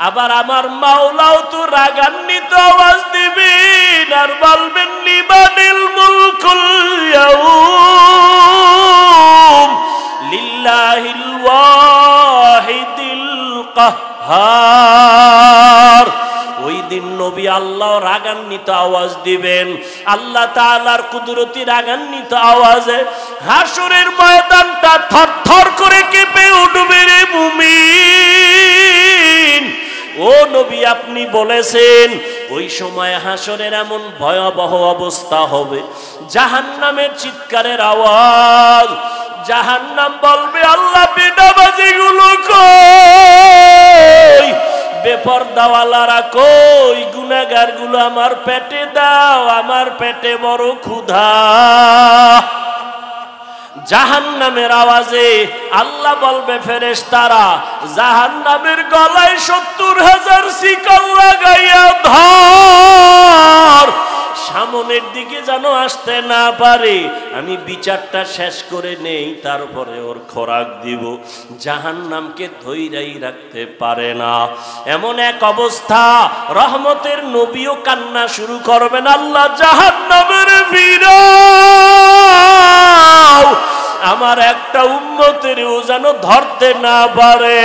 আবার আমার মাওলাও তো রাগান্বিত আওয়াজ দিবেন আর বলবেন লিমানিল মুলকুল ইয়াউম লিল্লাহিল ওয়াহিদিল কাহ্হার। ওই দিন নবী আল্লাহ রাগান্বিত আওয়াজ দিবেন, আল্লাহ তাআলার কুদরতি রাগান্বিত আওয়াজে হাসরের ময়দানটা থরথর করে কেঁপে উঠবে রে মুমিন। ও নবী আপনি বলেছেন ওই সময় হাসরের এমন ভয়াবহ অবস্থা হবে, জাহান্নামের চিৎকারের আওয়াজ। জাহান্নাম বলবে আল্লাহ বেনামাজিগুলো কই, বেপরদাওয়ালারা কই, গুনাহগারগুলো আমার পেটে দাও, আমার পেটে বড় ক্ষুধা। জাহান্নামের আওয়াজে আল্লাহ বলবে ফেরেশতারা জাহান্নামের গলায় ৭০,০০০ শিকল লাগাইয়া ধর, সামনের দিকে যেন আসতে না পারে, আমি বিচারটা শেষ করে নেই তারপরে ওর খোরাক দিব। জাহান্নামকে ধৈর্যই রাখতে পারে না। এমন এক অবস্থা রহমতের নবীও কান্না শুরু করবেন, আল্লাহ জাহান্নামের ফিরাও, আমার একটা উম্মতেরও যেন ধরতে না পারে,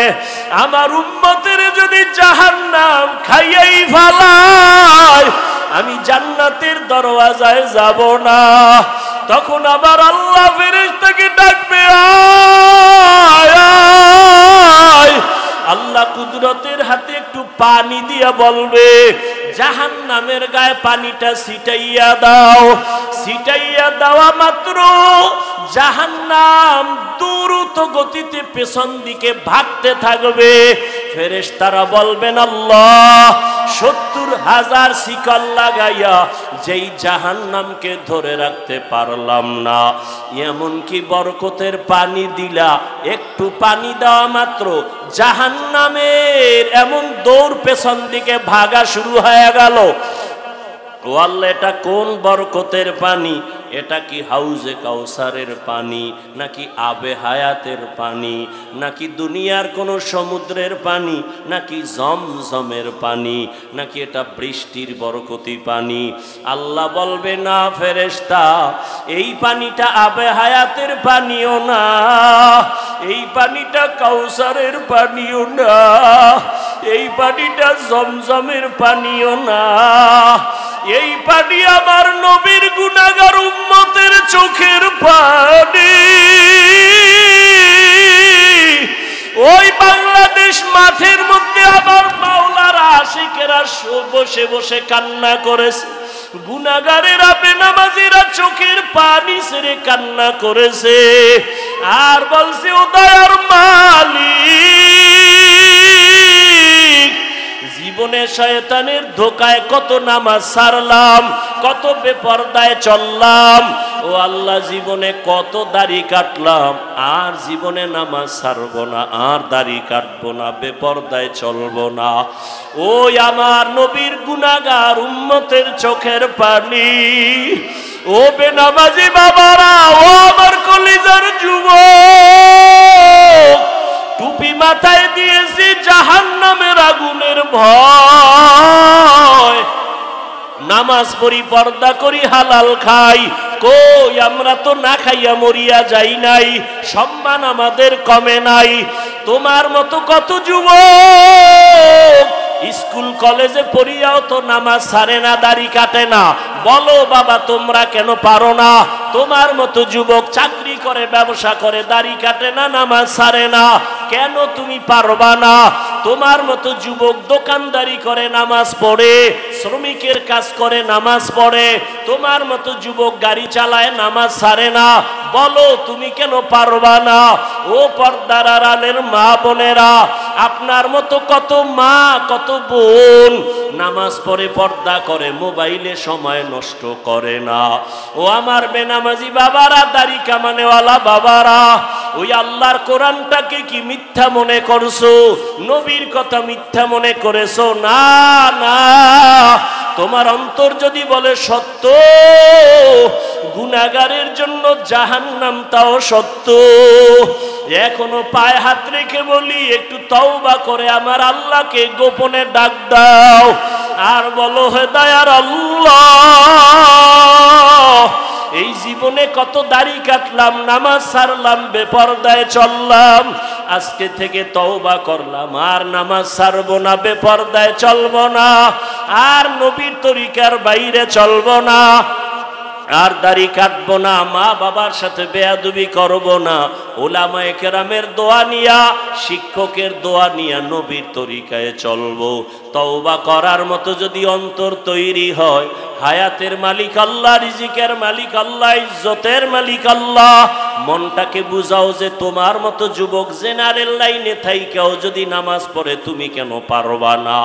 আমার উম্মতের যদি জাহান্নাম খাইয়াই ফেলায় আমি জান্নাতের দরওয়াজায় যাব না। তখন আবার আল্লাহ ফেরেশতাকে ডাকবে, আয় আয়। আল্লাহ কুদরতের হাতে একটু পানি দিয়া বলবে জাহান্নামের গায়ে পানিটা ছিটাইয়া দাও। ছিটাইয়া দেওয়া মাত্র জাহান্নাম দ্রুত গতিতে পেছন দিকে ভাগতে থাকবে। ফেরেশতারা বলবেন আল্লাহ ৭০,০০০ শিকল লাগাইয়া যেই জাহান্নামকে ধরে রাখতে পারলাম না, এমনকি বরকতের পানি দিলা, একটু পানি দেওয়া মাত্র জাহান্নামের এমন দৌড় পেছন দিকে ভাগা শুরু হয়ে গেল। ও আল্লাহ এটা কোন বরকতের পানি? এটা কি হাউজে কাউসারের পানি, নাকি আবে হায়াতের পানি, নাকি দুনিয়ার কোন সমুদ্রের পানি, নাকি জমজমের পানি, নাকি এটা বৃষ্টির বরকতি পানি? আল্লাহ বলবে না ফেরেশতা, এই পানিটা আবে হায়াতের পানিও না, এই পানিটা কাউসারের পানিও না, এই পানিটা জমজমের পানিও না, এই পানি আমার নবীর গুনাহগার উম্মতের চোখের পানি। ওই বাংলাদেশ মাঠের মধ্যে আমার মাওলার আশিকেরা বসে বসে কান্না করেছে, গুনাহগারেরা বেনামাজিরা চোখের পানি ছেড়ে কান্না করেছে আর বলছে ও দয়ার মালিক, জীবনে শয়তানের ধোকায় কত নামাজ ছাড়লাম, কত বেপরদায় চললাম, ও আল্লাহ জীবনে কত দাড়ি কাটলাম, আর জীবনে নামাজ ছাড়বো না, আর দাড়ি কাটবো না, বেপরদায় চলবো না। ওই আমার নবীর গুনাহগার উম্মতের চোখের পানি। ও বেনামাজি বাবারা, ও আমার কলিজার যুবক, টুপি মাথায় দিয়েছি জাহান্নামের আগুনের ভয়, নামাজ পড়ি, পর্দা করি, হালাল খাই, কই আমরা তো না খাইয়া মরিয়া যাই নাই, সম্মান আমাদের কমে নাই। তোমার মতো কত যুবক স্কুল কলেজে পড়িয়াও তো নামাজ ছাড়ে না, দাড়ি কাটে না। বলো বাবা তোমরা কেন পারো না? তোমার মতো যুবক চাকরি করে, ব্যবসা করে, দাড়ি কাটে না, নামাজ ছাড়ে না, কেন তুমি পারবা না? তোমার মতো যুবক দোকানদারি করে, নামাজ পড়ে, শ্রমিকের কাজ করে, নামাজ পড়ে, তোমার মতো যুবক গাড়ি চালায়, নামাজ ছাড়ে না, বলো তুমি কেন পারবা না? ও পর্দার আড়ালের মা বোনেরা, আপনার মতো কত মা, কত বোন নামাজ পড়ে, পর্দা করে, মোবাইলে সময় নষ্ট করে না। ও আমার বেনামাজি বাবারা, দাড়ি কামানেওয়ালা বাবারা, ওই আল্লাহর কোরআনটাকে কি মিথ্যা মনে করছো? নবীর কথা মিথ্যা মনে করেছো? না না, তোমার অন্তর যদি বলে সত্য, গুনাহগারের জন্য জাহান্নাম তাও সত্য। এখনো পায়ে হাত রেখে বলি, একটু তওবা করে আমার আল্লাহকে গোপনে ডাক দাও, আর বলো, হে দয়ার আল্লাহ, এই জীবনে কত দাড়ি কাটলাম, নামাজ ছাড়লাম, বেপরদায় চললাম, আজকে থেকে তওবা করলাম, আর নামাজ ছাড়বো না, বেপরদায় চলবো না, আর নবীর তরিকার বাইরে চলবো না, আর দাড়ি কাটবো না, মা বাবার সাথে বেয়াদবি করবো না, উলামায়ে কেরামের দোয়া নিয়া, শিক্ষকের দোয়া নিয়া নবীর তরিকায় চলবো। তওবা করার মতো যদি অন্তর তৈরি হয়, হায়াতের মালিক আল্লাহ, রিজিকের মালিক আল্লাহ, ইজ্জতের মালিক আল্লাহ, মনটাকে বুঝাও যে তোমার মতো যুবক জেনারেল লাইনে থাইকাও যদি নামাজ পড়ে তুমি কেন পারবা না।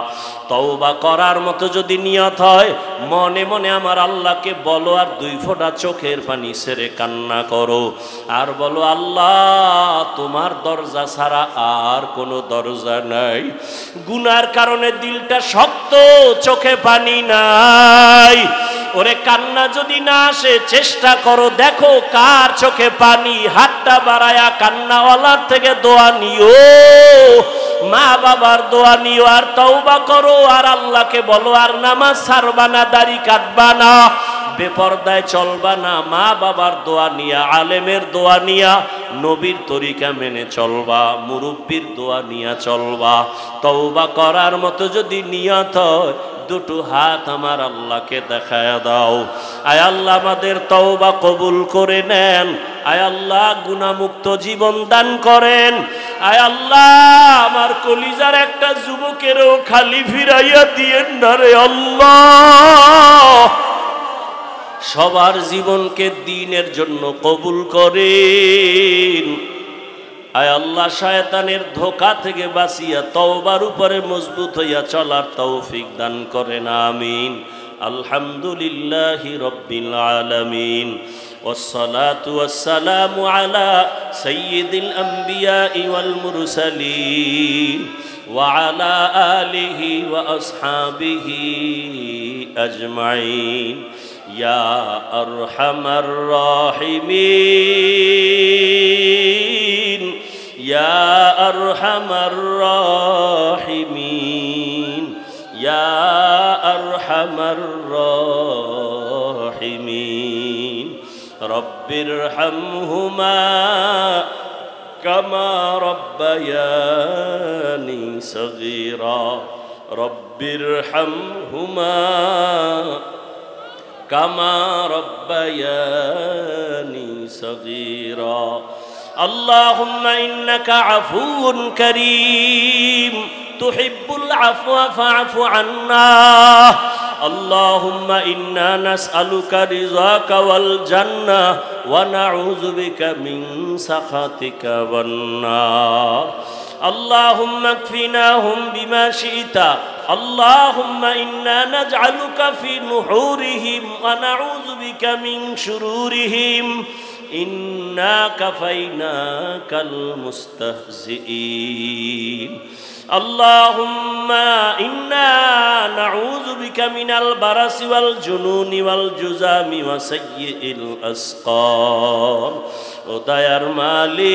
তওবা করার মতো যদি নিয়ত হয়, মনে মনে আমার আল্লাহকে বলো, আর 2 ফোঁটা চোখের পানি ছেড়ে কান্না করো, আর বলো, আল্লাহ তোমার দরজা ছাড়া আর কোনো দরজা নাই। গুনার কারণে দিলটা শক্ত, চোখে পানি নাই। ওরে কান্না যদি না আসে, চেষ্টা করো, দেখো কার চোখে পানি, হাতটা বাড়ায়া কান্নাওয়ালার থেকে দোয়া নিও, মা বাবার দোয়া নিও, আর তওবা করো, আর আল্লাহকে বলো, আর নামাজ ছাড়বা না, দাড়ি কাটবা না, বেপরদায় চলবা না, মা বাবার দোয়া নিয়া, আলেমের দোয়া নিয়া, নবীর তরিকা মেনে চলবা, মুরব্বির দোয়া নিয়া চলবা। তওবা করার মতো যদি নিয়ত হয়, 2টো হাত আমার আল্লাহকে দেখায় দাও। আয় আল্লাহ আমাদের তওবা কবুল করে নেন, আয় আল্লাহ গুনাহমুক্ত জীবন দান করেন, আয় আল্লাহ আমার কলিজার একটা যুবকেরও খালি ফিরাইয়া দিয়েন না রে আল্লাহ। সবার জীবনকে দ্বীনের জন্য কবুল করেন। আয় আল্লাহ শয়তানের ধোঁকা থেকে বাঁচিয়া তওবার উপরে মজবুত হইয়া চলার তৌফিক দান করেন, আমিন। আলহামদুলিল্লাহি রাব্বিল আলামিন, والصلاة والسلام على سيد الأنبياء والمرسلين وعلى آله وأصحابه أجمعين يا أرحم الراحمين يا أرحم الراحمين يا أرحم الراحمين رب ارحمهما كما ربياني صغيرا رب ارحمهما كما ربياني صغيرا اللهم إنك عفو كريم تحب العفو فاعف عنا اللهم إنا نسألك رضاك والجنة ونعوذ بك من سخطك والنار اللهم اكفناهم بما شئت اللهم إنا نجعلك في نحورهم ونعوذ بك من شرورهم إنا كفيناك المستهزئين اللهم إنا نعوذ بك من البرص والجنون والجذام وسيء الأسقام দয়ার মালিক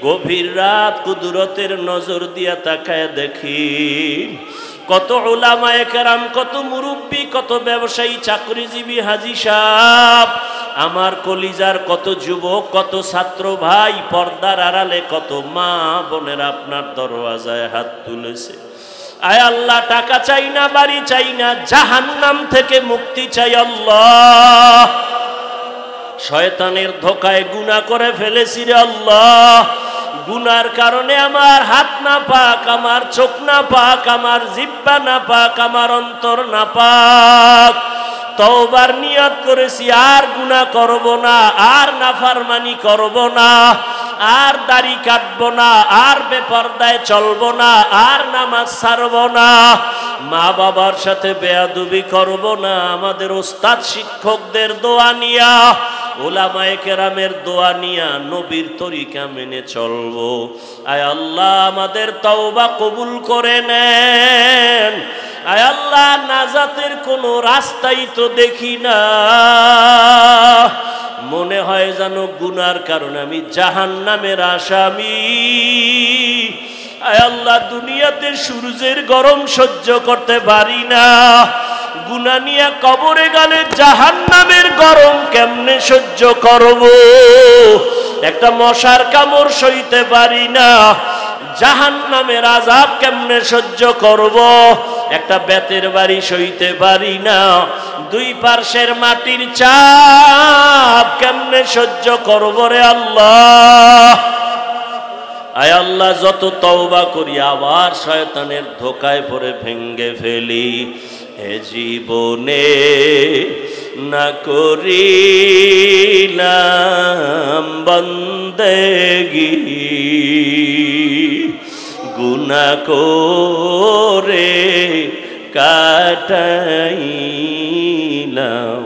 গভীর রাত কুদরতের নজর দিয়া তাকায় দেখি কত উলামায়ে কেরাম, কত মুরব্বী, কত ব্যবসায়ী, চাকরিজীবী, হাজী সাহেব, আমার কলিজার কত যুবক, কত ছাত্র ভাই, পর্দার আড়ালে কত মা বোনের আপনার দরওয়াজায় হাত তুলেছে। আয় আল্লাহ, টাকা চাই না, বাড়ি চাই না, জাহান্নাম থেকে মুক্তি চাই আল্লাহ। শয়তানের ধোকায় গুনাহ করে ফেলেছি রে আল্লাহ। গুনার কারণে আমার হাত না পাক, আমার চোখ না পাক, আমার জিহ্বা না পাক, আমার অন্তর না পাক। তওবার নিয়ত করেছি, আর গুনাহ করব না, আর নাফরমানি করব না, আর দাড়ি কাটব না, আর বেপরদায় চলব না, আর নামাজ ছাড়ব না, মা বাবার সাথে বেয়াদবি করব না। আমাদের ওস্তাদ শিক্ষকদের দোয়া নিয়া উলামায়ে কেরামের দোয়া নিয়া নবীর তরিকা মেনে চলবো। আয় আল্লাহ আমাদের তওবা কবুল করে নেন। আয় আল্লাহ নাজাতের কোনো রাস্তাই তো দেখি না, মনে হয় যেন গুনার কারণে আমি জাহান্নামের আসামি। আয় আল্লাহ দুনিয়াতে সূর্যের গরম সহ্য করতে পারি না, গুনাহ নিয়ে কবরে গেলে জাহান্নামের গরম কেমনে সহ্য করব? একটা মশার কামড় সইতে পারি না, জাহান্নামের আযাব কেমনে সহ্য করব? একটা বেতের বাড়ি সইতে পারি না, দুই পার্শ্বের মাটির চাপ কেমনে সহ্য করব রে আল্লাহ। আয় আল্লাহ যত তওবা করি আবার শয়তানের ধোকায় পড়ে ভেঙ্গে ফেলি। এ জীবনে না করিলাম বন্দেগি, গুনাহ করে কাটাইলাম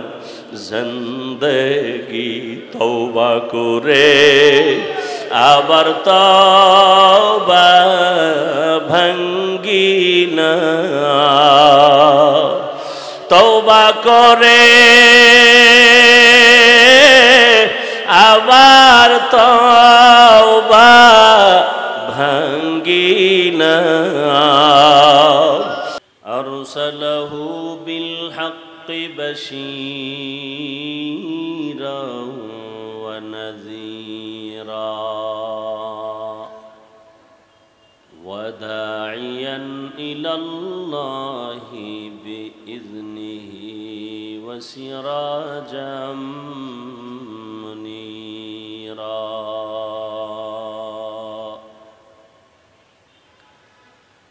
জিন্দেগি। তওবা করে আবার তওবা ভাঙ্গি না, তওবা করে আবার তওবা ভাঙ্গি না। আরসালাহু বিল হাক্কি বাশীরা ওয়া নাযীরা ওয়া দাঈয়ান ইলাল্লাহি বিইذনিহি ওয়া সিরাজাম মুনীরা।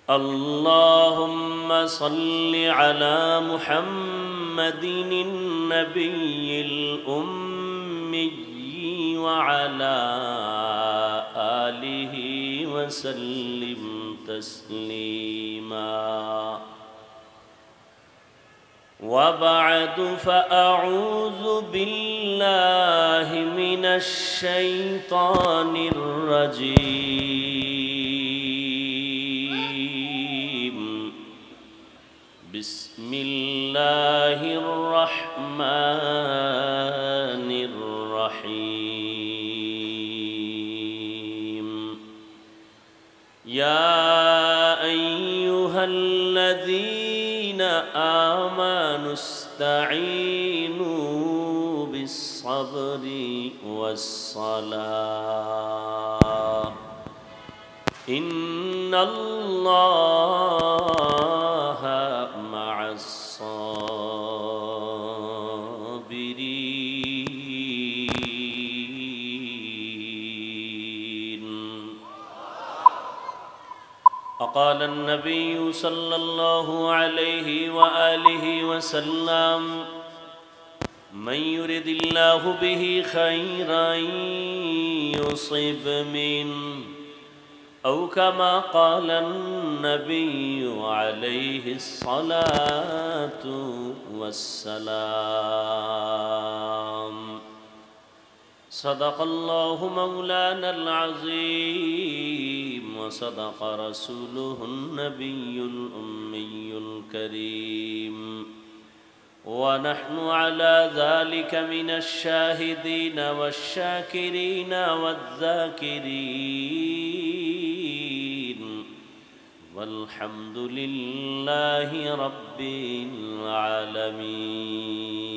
اللهم صل على محمد النبي الأمي وعلى آله وسلم تسليما. وبعد فأعوذ بالله من الشيطان الرجيم. بسم الله الرحمن الرحيم. يا أيها الذين آمنوا استعينوا بالصبر والصلاة إن الله مع الصابرين. وقال النبي صلى الله عليه وآله وسلم من يرد الله به خيرا يصب منه أو كما قال النبي عليه الصلاة والسلام. صدق الله مولانا العظيم وصدق رسوله النبي الأمي الكريم ونحن على ذلك من الشاهدين والشاكرين والذاكرين والحمد لله رب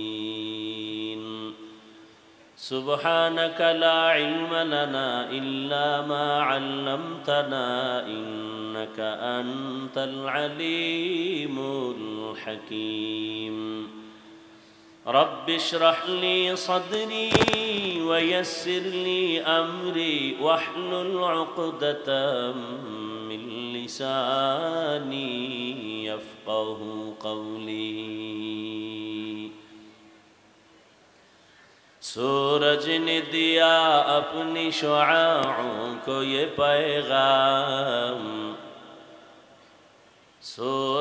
العالمين. سبحانك لا علم لنا إلا ما علمتنا إنك أنت العليم الحكيم. رب اشرح لي صدري ويسر لي أمري واحلل عقدة من لساني يفقه قولي. सूरज ने दिया अपनी शुआओं को ये पैगाम, सूरज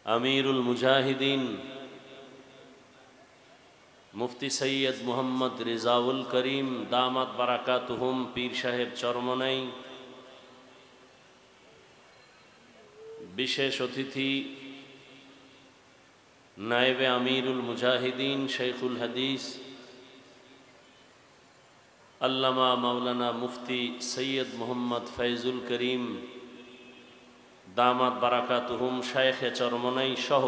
আমিরুল মুজাহিদিন মুফতি সৈয়দ মোহাম্মদ রেজাউল করিম দামাত বারাকাতুহুম পীর সাহেব চরমনাই, বিশেষ অতিথি নায়েবে আমিরুল মুজাহিদিন শেখুল হাদিস আল্লামা মাওলানা মুফতি সৈয়দ মোহাম্মদ ফৈজুল করিম দামাত বারাকাতুহুম শায়েখে চরমনাই সহ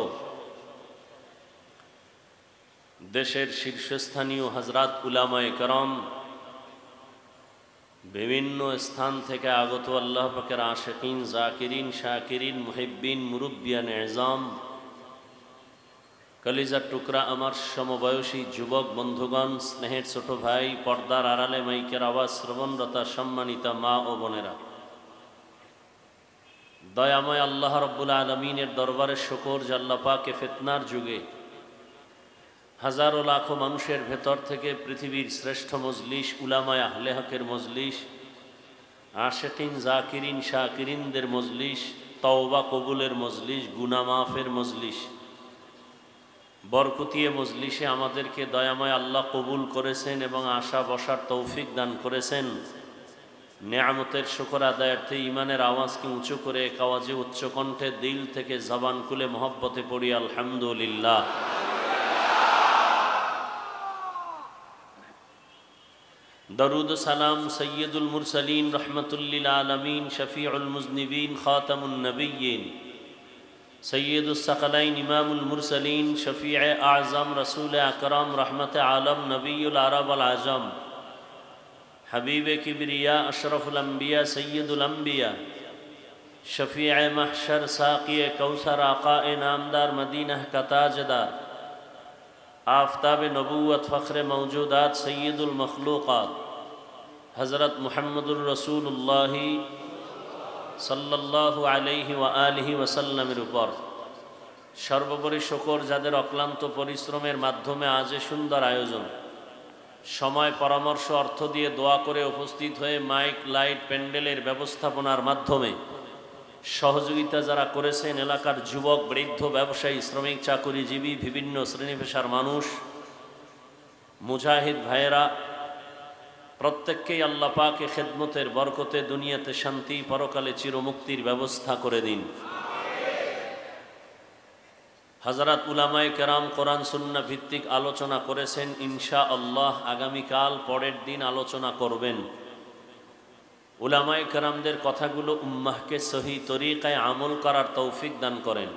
দেশের শীর্ষস্থানীয় হযরত উলামায়ে কেরাম, বিভিন্ন স্থান থেকে আগত আল্লাহ পাকের আশিকিন, জাকিরিন, শাকিরিন, মুহিব্বিন, মুরব্বিয়ান এজাম, কলিজার টুকরা আমার সমবয়সী যুবক বন্ধুগণ, স্নেহের ছোট ভাই, পর্দার আড়ালে মাইকের আওয়াজ শ্রবণরতা সম্মানিতা মা ও বোনেরা, দয়াময় আল্লাহ রাব্বুল আলামিনের দরবারে শুকর যে আল্লাহ পাকে ফিতনার যুগে হাজারো লাখো মানুষের ভেতর থেকে পৃথিবীর শ্রেষ্ঠ মজলিস উলামায়ে আহলে হকের মজলিস, আশিকিন, জাকিরিন, শাকিরিনদের মজলিস, তওবা কবুলের মজলিস, গুনাহ মাফের মজলিস, বরকতিয়ে মজলিসে আমাদেরকে দয়াময় আল্লাহ কবুল করেছেন এবং আশা বসার তৌফিক দান করেছেন। নেয়ামতের শুকর আদায়ার্থে ইমানের আওয়াজকে উঁচু করে এক আওয়াজে উচ্চ কণ্ঠে দিল থেকে জবান খুলে মহব্বতে পড়ি আলহামদুলিল্লাহ। দরুদ সালাম সৈয়দুল মুরসালিন রহমতুল্লিল আলমিন শফিউল মুজনিবিন খাতামুন নবিয়্যিন সৈয়দুস সাকালাইন ইমামুল মুরসালিন শফিয়ে আজম রসুল আকরাম রহমতে আলম নবীউল আরব আল আজম হাবিবে কিবরিয়া আশরফুল আম্বিয়া সৈয়দুল আম্বিয়া শফিয়ে মাহশর সাকিয়ে কৌসর আকাए नामदार मदीना का ताजदार आफताब नबूवत फ़ख्र मौजूदात सैयदुल मखलूक़ात हज़रत मुहम्मदुर रसूलुल्लाह सल्लल्लाहु अलैहि व आलिहि वसल्लमेर उपর সর্বোপরি শুকর যাদের অক্লান্ত পরিশ্রমের মাধ্যমে আজ সুন্দর আয়োজন, সময়, পরামর্শ, অর্থ দিয়ে দোয়া করে উপস্থিত হয়ে মাইক, লাইট, প্যান্ডেলের ব্যবস্থাপনার মাধ্যমে সহযোগিতা যারা করেছেন, এলাকার যুবক, বৃদ্ধ, ব্যবসায়ী, শ্রমিক, চাকুরিজীবী, বিভিন্ন শ্রেণী পেশার মানুষ, মুজাহিদ ভাইয়েরা, প্রত্যেককেই আল্লাহ পাকে খেদমতের বরকতে দুনিয়াতে শান্তি, পরকালে চিরমুক্তির ব্যবস্থা করে দিন। হযরত উলামায়ে কেরাম কোরআন সুন্নাহ ভিত্তিক আলোচনা করেছেন, ইনশাআল্লাহ আগামীকাল পরের দিন আলোচনা করবেন। উলামায়ে কেরামদের কথাগুলো উম্মাহকে সহি তরিকায় আমল করার তৌফিক দান করেন।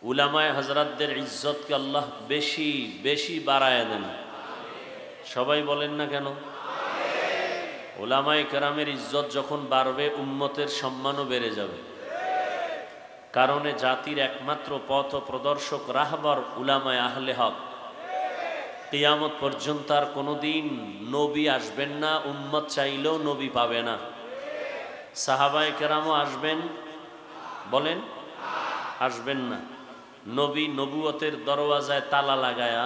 উলামায়ে হযরতদের ইজ্জতকে আল্লাহ বেশি বেশি বাড়ায় দেন। সবাই বলেন না কেন? উলামায়ে কেরামের ইজ্জত যখন বাড়বে, উম্মতের সম্মানও বেড়ে যাবে। কারণে জাতির একমাত্র পথ প্রদর্শক রাহবার উলামায়ে আহলে হক। কিয়ামত পর্যন্ত আর কোনোদিন নবী আসবেন না, উম্মত চাইলেও নবী পাবে না। সাহাবায়ে কেরামও আসবেন? বলেন, আসবেন না। নবী নবুয়তের দরওয়াজায় তালা লাগায়া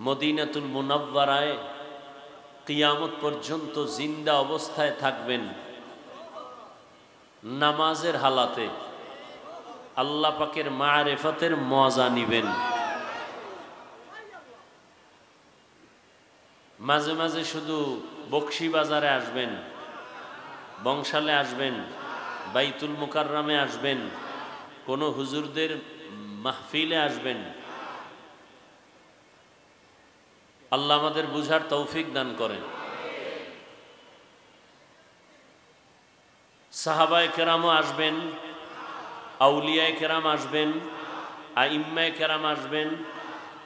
মদিনাতুল মুনাওয়ারায় কিয়ামত পর্যন্ত জিন্দা অবস্থায় থাকবেন, নামাজের হালাতে আল্লাহ পাকের মারিফতের মজা নিবেন। মাঝে মাঝে শুধু বকশিবাজারে আসবেন, বংশালে আসবেন, বাইতুল মুকাররমে আসবেন, কোনো হুজুরদের মাহফিলে আসবেন। আল্লাহ আমাদের বুঝার তৌফিক দান করেন। সাহাবায়ে কেরামও আসবেন, আউলিয়ায়ে কেরাম আসবেন, আইম্মায়ে কেরাম আসবেন,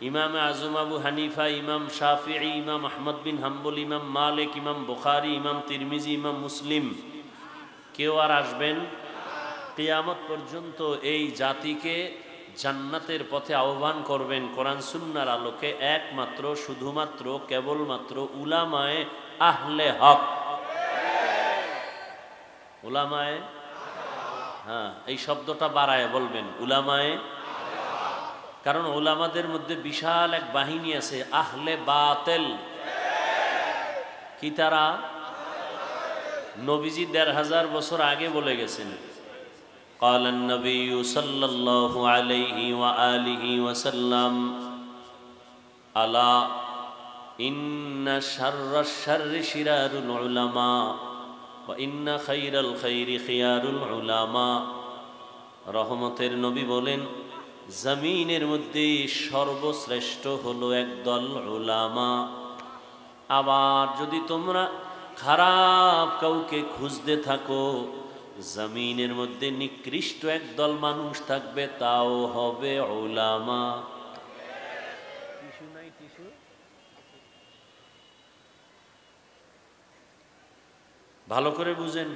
ইমাম আজম আবু হানিফা, ইমাম শাফিঈ, ইমাম আহমদ বিন হাম্বল, ইমাম মালিক, ইমাম বুখারী, ইমাম তিরমিজি, ইমাম মুসলিম, কেউ আর আসবেন? কিয়ামত পর্যন্ত এই জাতিকে জান্নাতের পথে আহ্বান করবেন কোরআন সুন্নাহর আলোকে একমাত্র, শুধুমাত্র, কেবলমাত্র উলামায়ে আহলে হক। উলামায়ে, হ্যাঁ, এই শব্দটা বাড়ায় বলবেন, উলামায়ে। কারণ উলামাদের মধ্যে বিশাল এক বাহিনী আছে, আহলে বাতিল। কি তারা? নবীজি ১৫০০ বছর আগে বলে গেছেন, قال النبي صلى الله عليه وآله وسلم ألا إن شر الشر شرار العلماء وإن خير الخير خيار العلماء রহমতের নবী বলেন জমিনের মধ্যে সর্বশ্রেষ্ঠ হলো একদল উলামা। আবার যদি তোমরা খারাপ কাউকে খুঁজতে থাকো, জমিনের মধ্যে নিকৃষ্ট একদল মানুষ থাকবে, তাও হবে উলামা। ভালো করে বুঝেন,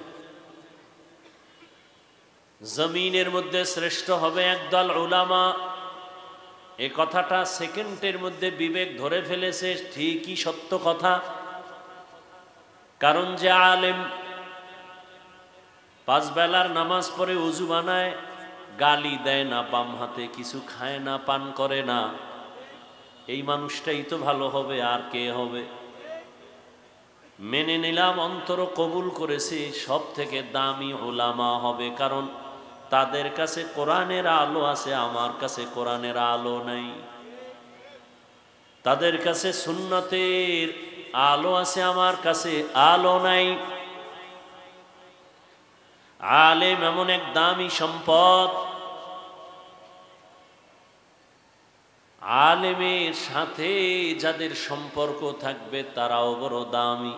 জমিনের মধ্যে শ্রেষ্ঠ হবে একদল উলামা। এ কথাটা সেকেন্ডের মধ্যে বিবেক ধরে ফেলেছে, ঠিকই সত্য কথা। কারণ যে আলেম পাঁচ বেলার নামাজ পড়ে ওযু বানায়, গালি দেয় না, বাম হাতে কিছু খায় না, পান করে না, এই মানুষটাই তো ভালো হবে, আর কে হবে? মেনে নিলাম, অন্তর কবুল করেছে, সব থেকে দামি উলামা হবে, কারণ তাদের কাছে কোরআনের আলো আছে, আমার কাছে কোরআনের আলো নাই। তাদের কাছে সুন্নতের আলো আছে, আমার কাছে আলো নাই। আলেম এমন এক দামি সম্পদ, আলেমের সাথে যাদের সম্পর্ক থাকবে তারাও বড় দামি।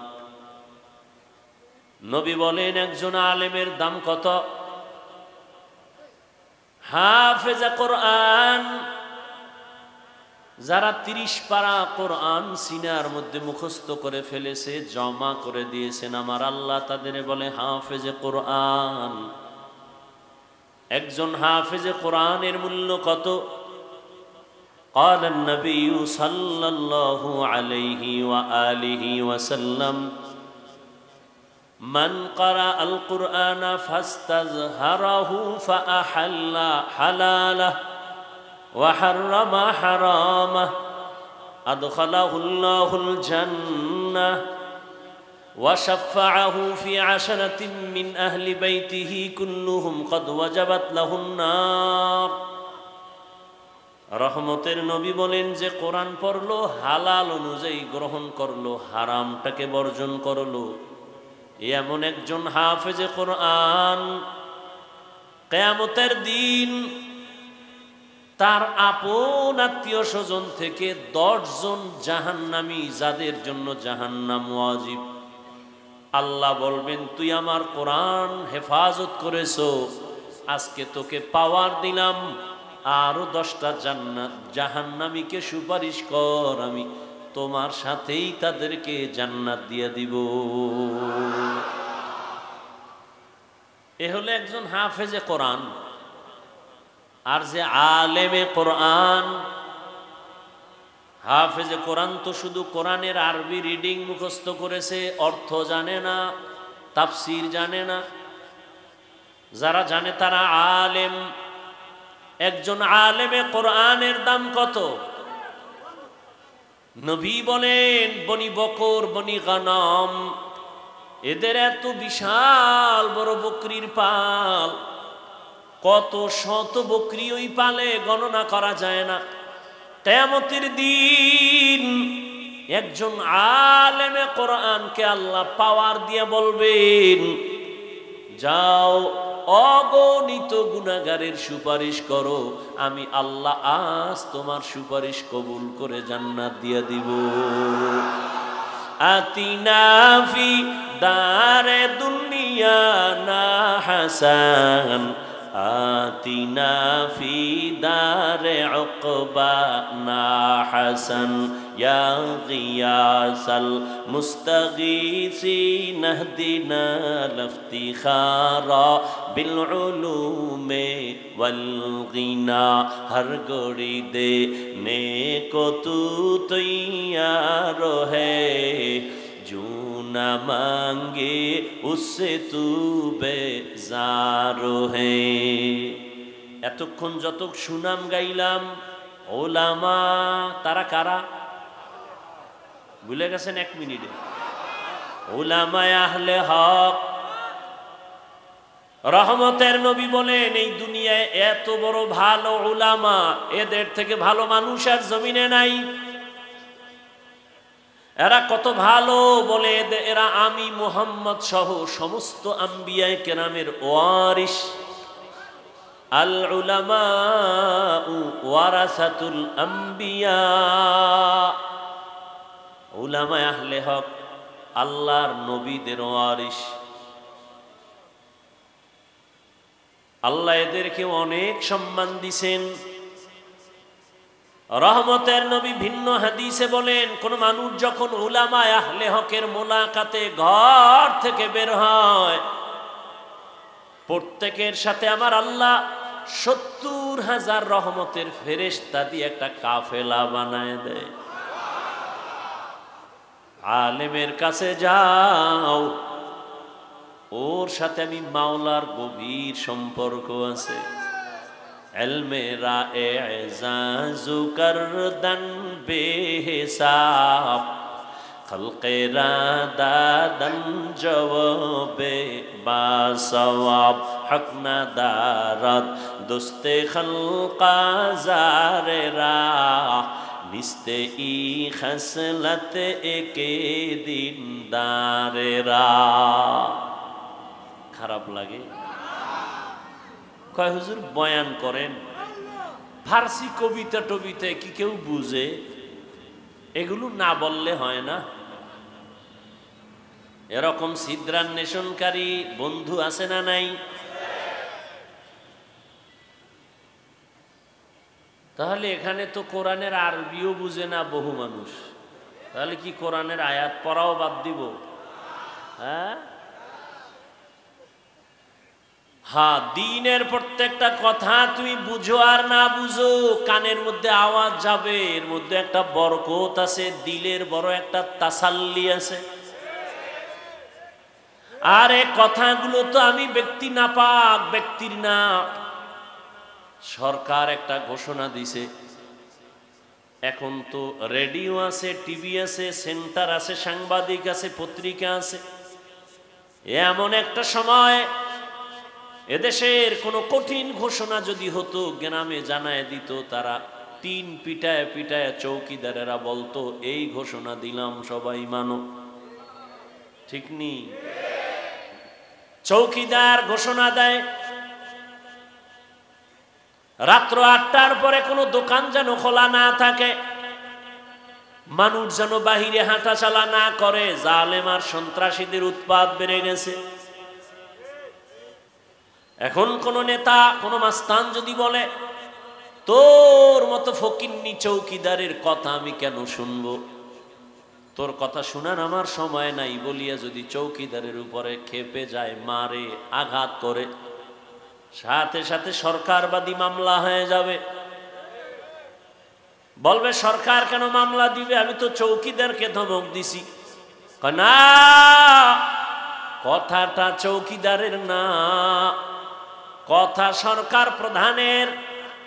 নবী বলেন একজন আলেমের দাম কত? হাফেজা কোরআন, যারা 30 পারা কোরআন সিনার মধ্যে মুখস্থ করে ফেলেছে, জমা করে দিয়েছেন আমার আল্লাহ, তাদের বলে হাফেজে কোরআন। একজন হাফেজে কোরআনের মূল্য কত? قال النبي صلى الله عليه وآله وسلم من قرأ القرآن فاستظهره فأحل حلاله وحرم حرامه أدخله الله الجنة وشفعه في 10 من أهل بيته كلهم قد وجبت له النار। রহমতের নবী বলেন যে কোরআন পড়লো, হালাল অনুযায়ী গ্রহণ করলো, হারামটাকে বর্জন করলো, এমন একজন হাফেজে কোরআন কিয়ামতের দিন তার আপন আত্মীয় স্বজন থেকে 10 জন জাহান্নামী, যাদের জন্য জাহান্নাম ওয়াজিব, আল্লাহ বলবেন তুই আমার কোরআন হেফাজত করেছো, আজকে তোকে পাওয়ার দিলাম, আরো 10টা জাহান্নামীকে সুপারিশ কর, আমি তোমার সাথেই তাদেরকে জান্নাত দিয়ে দিব। এ হলো একজন হাফেজে কোরআন। আর যে আলেমে কোরআন, হাফেজে কোরআন তো শুধু কোরআনের আরবি রিডিং মুখস্থ করেছে, অর্থ জানে না, তাফসির জানে না। যারা জানে তারা আলেম। একজন আলেমে কোরআনের দাম কত? নবী বলেন বনি বকর, বনি গনম, এদের এত বিশাল বড় বকরির পাল, কত শত বকরি ওই পালে গণনা করা যায় না। কিয়ামতের দিন একজন আলেমে কোরআনকে আল্লাহ পাওয়ার দিয়ে বলবেন যাও অগণিত গুনাহগারের সুপারিশ করো, আমি আল্লাহ আজ তোমার সুপারিশ কবুল করে জান্নাত দিয়ে দিব। আতিনা ফি দারে দুনিয়া না হাসান, আতিনা ফি দারে উকবা না হাসান, ইয়া গিয়াসাল মুস্তাগীসিন ইহদিনা লিফতিখারা বিল উলুমে ওয়াল গিনা। হর গড়ি দে নেকো তু তৈয়ার है, जो न मांगे उससे तू बेजार है। এতক্ষণ যত সুনাম গাইলাম ওলামা, তারা কারা ভুলে গেছেন? 1 মিনিটে। ওলামায়ে আহলে হক, রহমতের নবী বলেন এই দুনিয়ায় এত বড় ভালো উলামা, এদের থেকে ভালো মানুষ আর জমিনে নাই। এরা কত ভালো বলে, এরা আমি মুহাম্মদ সহ সমস্ত আম্বিয়ায়ে কেরামের ওয়ারিস। আল উলামা ওয়ারাসাতুল আম্বিয়া, উলামা আহলে হক আল্লাহর নবীদের ওয়ারিস। আল্লাহ এদেরকে অনেক সম্মান দিছেন। রহমতের নবী ভিন্ন হাদিসে বলেন, কোন মানুষ যখন উলামা আহলে হকের মোলাকাতে ঘর থেকে বের হয়, প্রত্যেকের সাথে আমার আল্লাহ ৭০,০০০ রহমতের ফেরেশতা দিয়ে একটা কাফেলা বানায় দেয়। আলেমের কাছে যাও, ওর সাথে আমি মাওলার গভীর সম্পর্ক আছে। ইলমে রা'এজাজু করদান বেহিসাব, খলকে রাদাদান জওয়াবে বাসওয়াব, হক না দারাত দোস্তে খলকা জারে রাহ, নিস্তে ই খসলত একে দিন দারে রাহ। খারাপ লাগে? কয় হুজুর বয়ান করেন, ফার্সি কবিতা টবিতায় কি কেউ বুঝে? এগুলো না বললে হয় না? এরকম ছিদ্রান্বেষণকারী বন্ধু আছে না নাই? তাহলে এখানে তো কোরআনের আরবিও বুঝে না বহু মানুষ, তাহলে কি কোরআনের আয়াত পড়াও বাদ দিব? হ্যাঁ, হ্যাঁ, দিনের প্রত্যেকটা কথা তুমি বুঝো আর না বুঝো, কানের মধ্যে আওয়াজ যাবে, এর মধ্যে একটা বরকত আছে, দিলের বড় একটা তাসাল্লি আছে। আর এই কথাগুলো তো আমি ব্যক্তি নাপাক, ব্যক্তির না, সরকার একটা ঘোষণা দিছে। এখন তো রেডিও আছে, টিভি আছে, সেন্টার আছে, সাংবাদিক আছে, পত্রিকা আছে। এমন একটা সময় এদেশের কোনো কঠিন ঘোষণা যদি হতো, গ্রামে জানায় দিত, তারা টিন পিটায় পিটায় চৌকিদারেরা বলতো এই ঘোষণা দিলাম সবাই মানো। ঠিক নি? চৌকিদার ঘোষণা দেয় রাত্র ৮টার পরে কোনো দোকান যেন খোলা না থাকে, মানুষ যেন বাহিরে হাঁটা চলা না করে। জালেম আর সন্ত্রাসীদের উৎপাত বেড়ে গেছে। এখন কোন নেতা, কোন মাস্তান যদি বলে তোর মতো ফকিন্নি চৌকিদারের কথা আমি কেন শুনবো, তোর কথা শোনার আমার সময় নাই বলিয়া যদি চৌকিদারের উপরে খেপে যায়, মারে, আঘাত করে, সাথে সাথে সরকারবাদী মামলা হয়ে যাবে। বলবে সরকার কেন মামলা দিবে, আমি তো চৌকিদারকে ধমক দিছি। না, কথাটা চৌকিদারের না, কথা সরকার প্রধানের,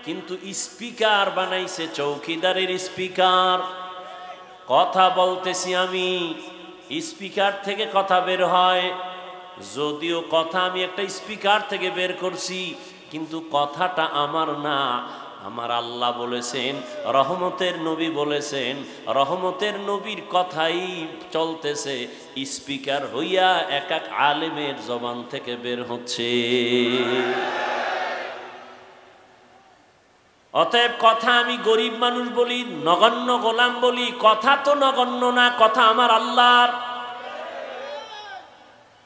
কিন্তু স্পিকার বানাইছে চৌকিদারের স্পিকার। কথা বলতেছি আমি, স্পিকার থেকে কথা বের হয়, যদিও কথা আমি একটা স্পিকার থেকে বের করছি, কিন্তু কথাটা আমার না। আমার আল্লাহ বলেছেন, রহমতের নবী বলেছেন, রহমতের নবীর কথাই চলতেছে, স্পিকার হইয়া এক এক আলেমের জবান থেকে বের হচ্ছে। অতএব কথা আমি গরিব মানুষ বলি, নগণ্য গোলাম বলি, কথা তো নগণ্য না, কথা আমার আল্লাহর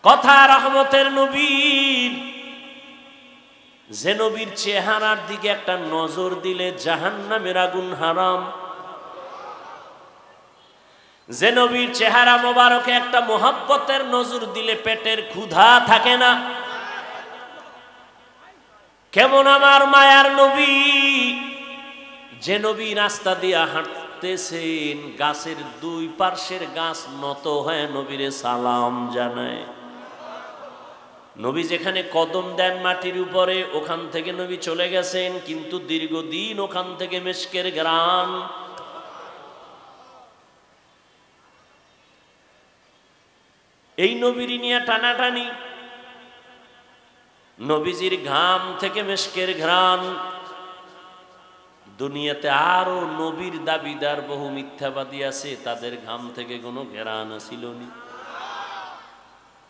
কথা, রহমতের নবীর। যে নবীর চেহারার দিকে একটা নজর দিলে জাহান্নামের আগুন হারাম, যে নবীর চেহারা মোবারকে একটা মোহাব্বতের নজর দিলে পেটের ক্ষুধা থাকে না। কেমন আমার মায়ার নবী, যে নবী রাস্তা দিয়া হাঁটতেছেন, গাছের দুই পার্শ্বের গাছ নত হয়ে নবীরে সালাম জানায়। নবী যেখানে কদম দেন মাটির উপরে, ওখান থেকে নবী চলে গেছেন, কিন্তু দীর্ঘদিন ওখান থেকে মিশকের ঘ্রাণ। এই নবীর নিয়ে টানাটানি, নবীজির ঘাম থেকে মিশকের ঘ্রাণ। দুনিয়াতে আরো নবীর দাবিদার বহু মিথ্যাবাদী আছে, তাদের ঘাম থেকে কোনো ঘেরান ছিল না।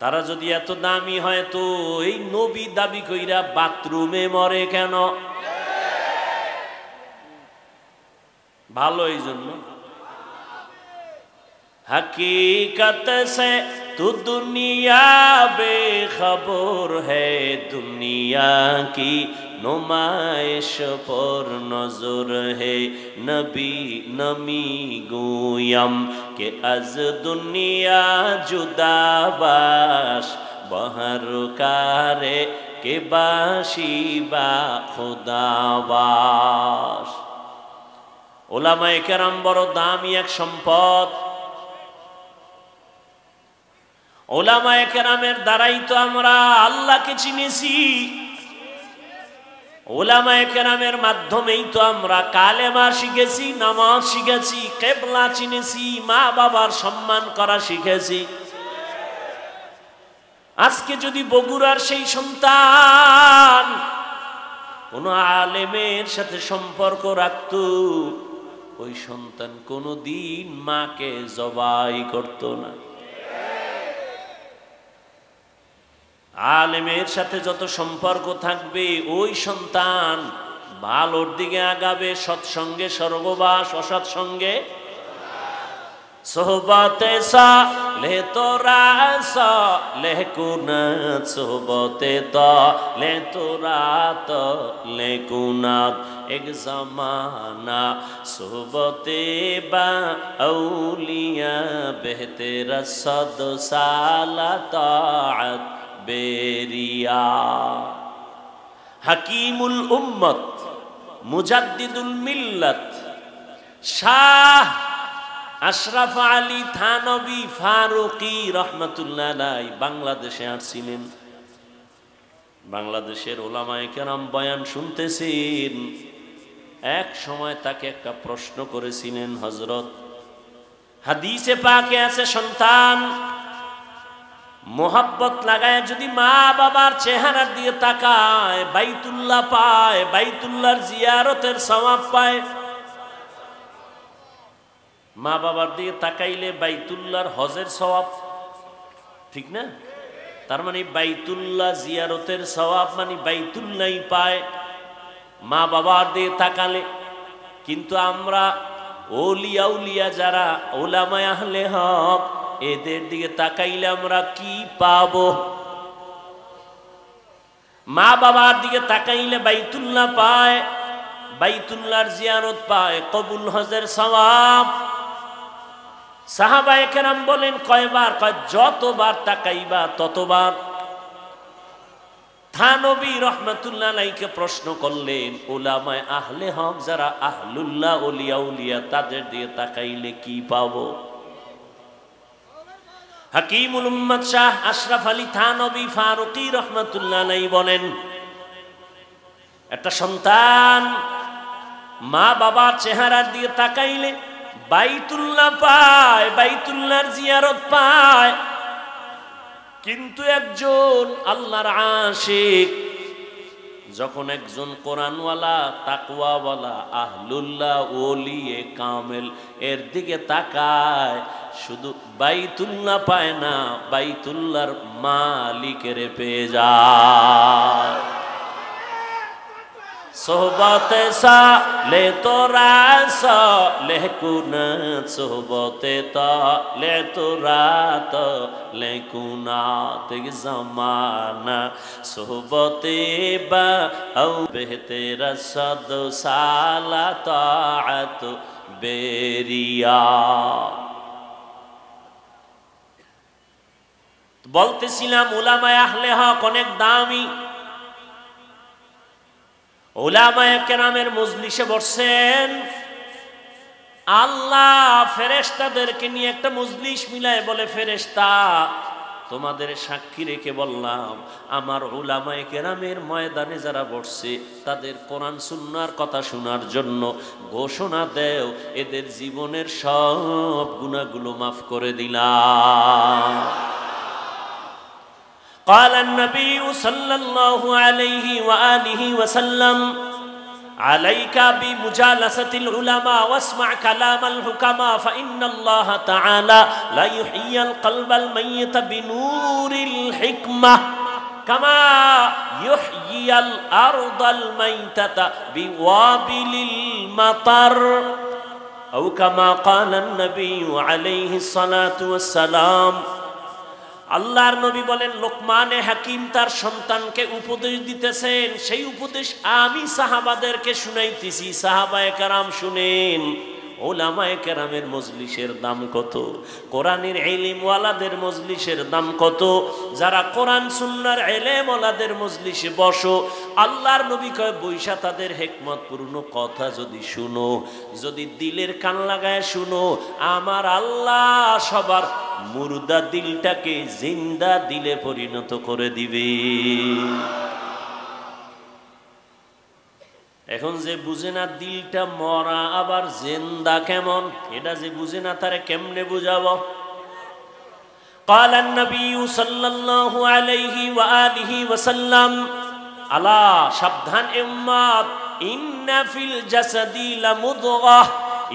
তারা যদি এত দামি হয় তো এই নবী দাবি কইরা বাথরুমে মরে কেন? ভালো এই জন্য। हकीकत से तू दुनिया बेखबर है, दुनिया की नुमाइश पर नजर है। नबी नमी गोयम के अज दुनिया जुदा बाश, बहर कारे के बाशी बा खुदाबाश। ওলামায়ে কেরাম বড় দামি এক সম্পদ। ওলামায়ে কেরামের দ্বারাই তো আমরা আল্লাহকে চিনেছি। ওলামায়ে কেরামের মাধ্যমেই তো আমরা কালেমা শিখেছি, নামাজ শিখেছি, কিবলা চিনেছি, মা বাবার সম্মান করা শিখেছি। আজকে যদি বগুড়ার সেই সন্তান কোন আলেমের সাথে সম্পর্ক রাখত, ওই সন্তান কোনদিন মাকে জবাই করত না। আলেমের সাথে যত সম্পর্ক থাকবে ওই সন্তান ভালোর দিকে আগাবে, সৎসঙ্গে স্বর্গবাস, অসৎসঙ্গে সোহবতে সালে তোরা সালে কুনাত, সোহবতে তালে তোরা তালে কুনাত। এক জমানা সোহবতে বা আউলিয়া বেহতেরা সদ সালা তাআত বেরিয়া। হাকিমুল উম্মত মুজাদ্দিদুল মিল্লাত শাহ আশরাফ আলী থানবী ফারুকী রহমাতুল্লাহ আলাইহি বাংলাদেশে আসছিলেন। বাংলাদেশের ওলামায়ে কেরাম বয়ান শুনতেছেন। এক সময় তাকে একটা প্রশ্ন করেছিলেন হযরত। হাদিসে পাকে আছে, সন্তান মোহাব্বত লাগায় যদি মা বাবার চেহারার দিকে তাকায়, বাইতুল্লাহ পায়, বাইতুল্লাহর জিয়ারতের সওয়াব পায়। মা বাবার দিকে তাকাইলে বাইতুল্লাহর হজের সওয়াব, ঠিক না? তার মানে বাইতুল্লাহ জিয়ারতের সওয়াব মানে বাইতুল্লাহই পায় মা বাবার দিকে তাকালে। কিন্তু আমরা ওলিয়া উলিয়া যারা ওলামায়ে আহলে হক, এদের দিকে তাকাইলে আমরা কি পাবো? মা বাবার দিকে তাকাইলে বাইতুল্লাহ পায়, বাইতুল্লাহর জিয়ারত পায়, কবুল হজের সওয়াব। সাহাবায়ে কেরাম বলেন কয়বার? কয় যতবার তাকাইবা ততবার। থানবী রহমাতুল্লাহ আলাইহিকে প্রশ্ন করলেন, উলামায়ে আহলে হক যারা আহলুল্লাহ ওলিয়া উলিয়া, তাদের দিকে তাকাইলে কি পাবো? হাকিমুল উম্মত শাহ আশরাফ আলী থানবী ফারুকী রহমাতুল্লাহ আলাইহি বলেন, একটা সন্তান মা বাবার চেহারার দিকে তাকাইলে বাইতুল্লাহ পায়, বাইতুল্লাহর জিয়ারত পায়। কিন্তু একজন আল্লাহর আশিক যখন একজন কোরআনওয়ালা, তাকওয়াওয়ালা, আহলুল্লাহ, ওলিয়ে কামেল এর দিকে তাকায়, শুধু বাইতুল্লাহ পায় না, বাইতুল্লাহর মালিকের পেয়ে যায়। সোহবতে সালে তোরা সালে কুনাত, সোহবতে তালে তোরা তালে কুনাত। এক জমানা সোহবতে বা আও বেহতেরা সদ সালা তাআত বেরিয়া। বলতেছিলাম উলামায়ে আহলে হক অনেক দামি। উলামায়ে কেরামের মজলিসে বসছেন, আল্লাহ ফেরেশতাদেরকে নিয়ে একটা মজলিস মিলায় বলে, ফেরেশতা তোমাদের সাক্ষী রেখে বললাম, আমার উলামায়ে কেরামের ময়দানে যারা বসছে তাদের কোরআন সুন্নাহর কথা শোনার জন্য ঘোষণা দেও, এদের জীবনের সব গুনাহগুলো মাফ করে দিলাম। قال النبي صلى الله عليه وآله وسلم عليك بمجالسة العلماء واسمع كلام الحكماء فإن الله تعالى لا يحيي القلب الميت بنور الحكمة كما يحيي الأرض الميتة بوابل المطر أو كما قال النبي عليه الصلاة والسلام আল্লাহর নবী বলেন লোকমানে হাকিম তার সন্তানকে উপদেশ দিতেছেন, সেই উপদেশ আমি সাহাবাদেরকে শুনাইতেছি। সাহাবায়ে কেরাম শুনেন। উলামায়ে কেরামের মজলিসের দাম কত, কোরআনের ইলমওয়ালাদের মজলিসের দাম কত, যারা কোরআন সুন্নাহর ইলমওয়ালাদের মজলিসে বসো, আল্লাহর নবী কয় বৈশা তাদের হিকমতপূর্ণ কথা যদি শুনো, যদি দিলের কান লাগায় শুনো, আমার আল্লাহ সবার মুর্দা দিলটাকে জিন্দা দিলে পরিণত করে দিবে। এখন যে বুঝে না দিলটা মরা আবার জিন্দা কেমন, এটা যে বুঝে না তারে কেমনে বুঝাবো? قال النبي صلى الله عليه وآله وسلم আলা সাবধান উম্মত, ইন্না ফিল জাসাদি লামুদগাহ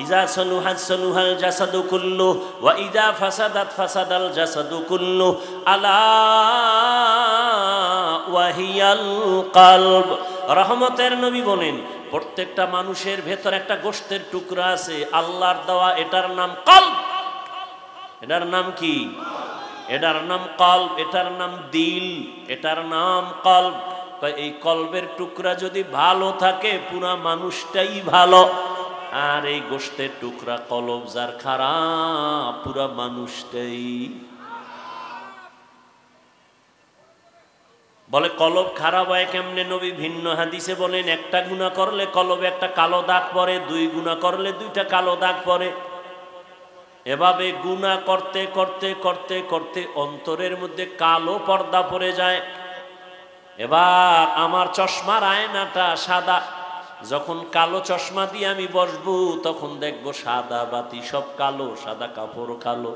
ইযা সালুহাত সালুহাল জাসাদু কুল্লু ওয়া ইযা ফাসাদাত ফাসাদাল জাসাদু কুল্লু আলা ওয়া হিয়াল কলব। রহমতের নবী বলেন প্রত্যেকটা মানুষের ভেতর একটা গোশতের টুকরা আছে আল্লাহর দেওয়া, এটার নাম কলব। এটার নাম কি? এটার নাম কলব, এটার নাম দিল, এটার নাম কলব। এই কলবের টুকরা যদি ভালো থাকে পুরা মানুষটাই ভালো, আর এই গোশতের টুকরা কলব যার খারাপ পুরা মানুষটাই। বলে কলব খারাপ হয় কেমনে? নবী ভিন্ন হাদিসে বলেন একটা গুনাহ করলে কলবে একটা কালো দাগ পড়ে, দুই গুনাহ করলে দুইটা কালো দাগ পড়ে। এভাবে গুনাহ করতে করতে করতে করতে অন্তরের মধ্যে কালো পর্দা পড়ে যায়। এবার আমার চশমার আয়নাটা সাদা, যখন কালো চশমা দিয়ে আমি বসবো তখন দেখবো সাদা বাতি সব কালো, সাদা কাপড় কালো।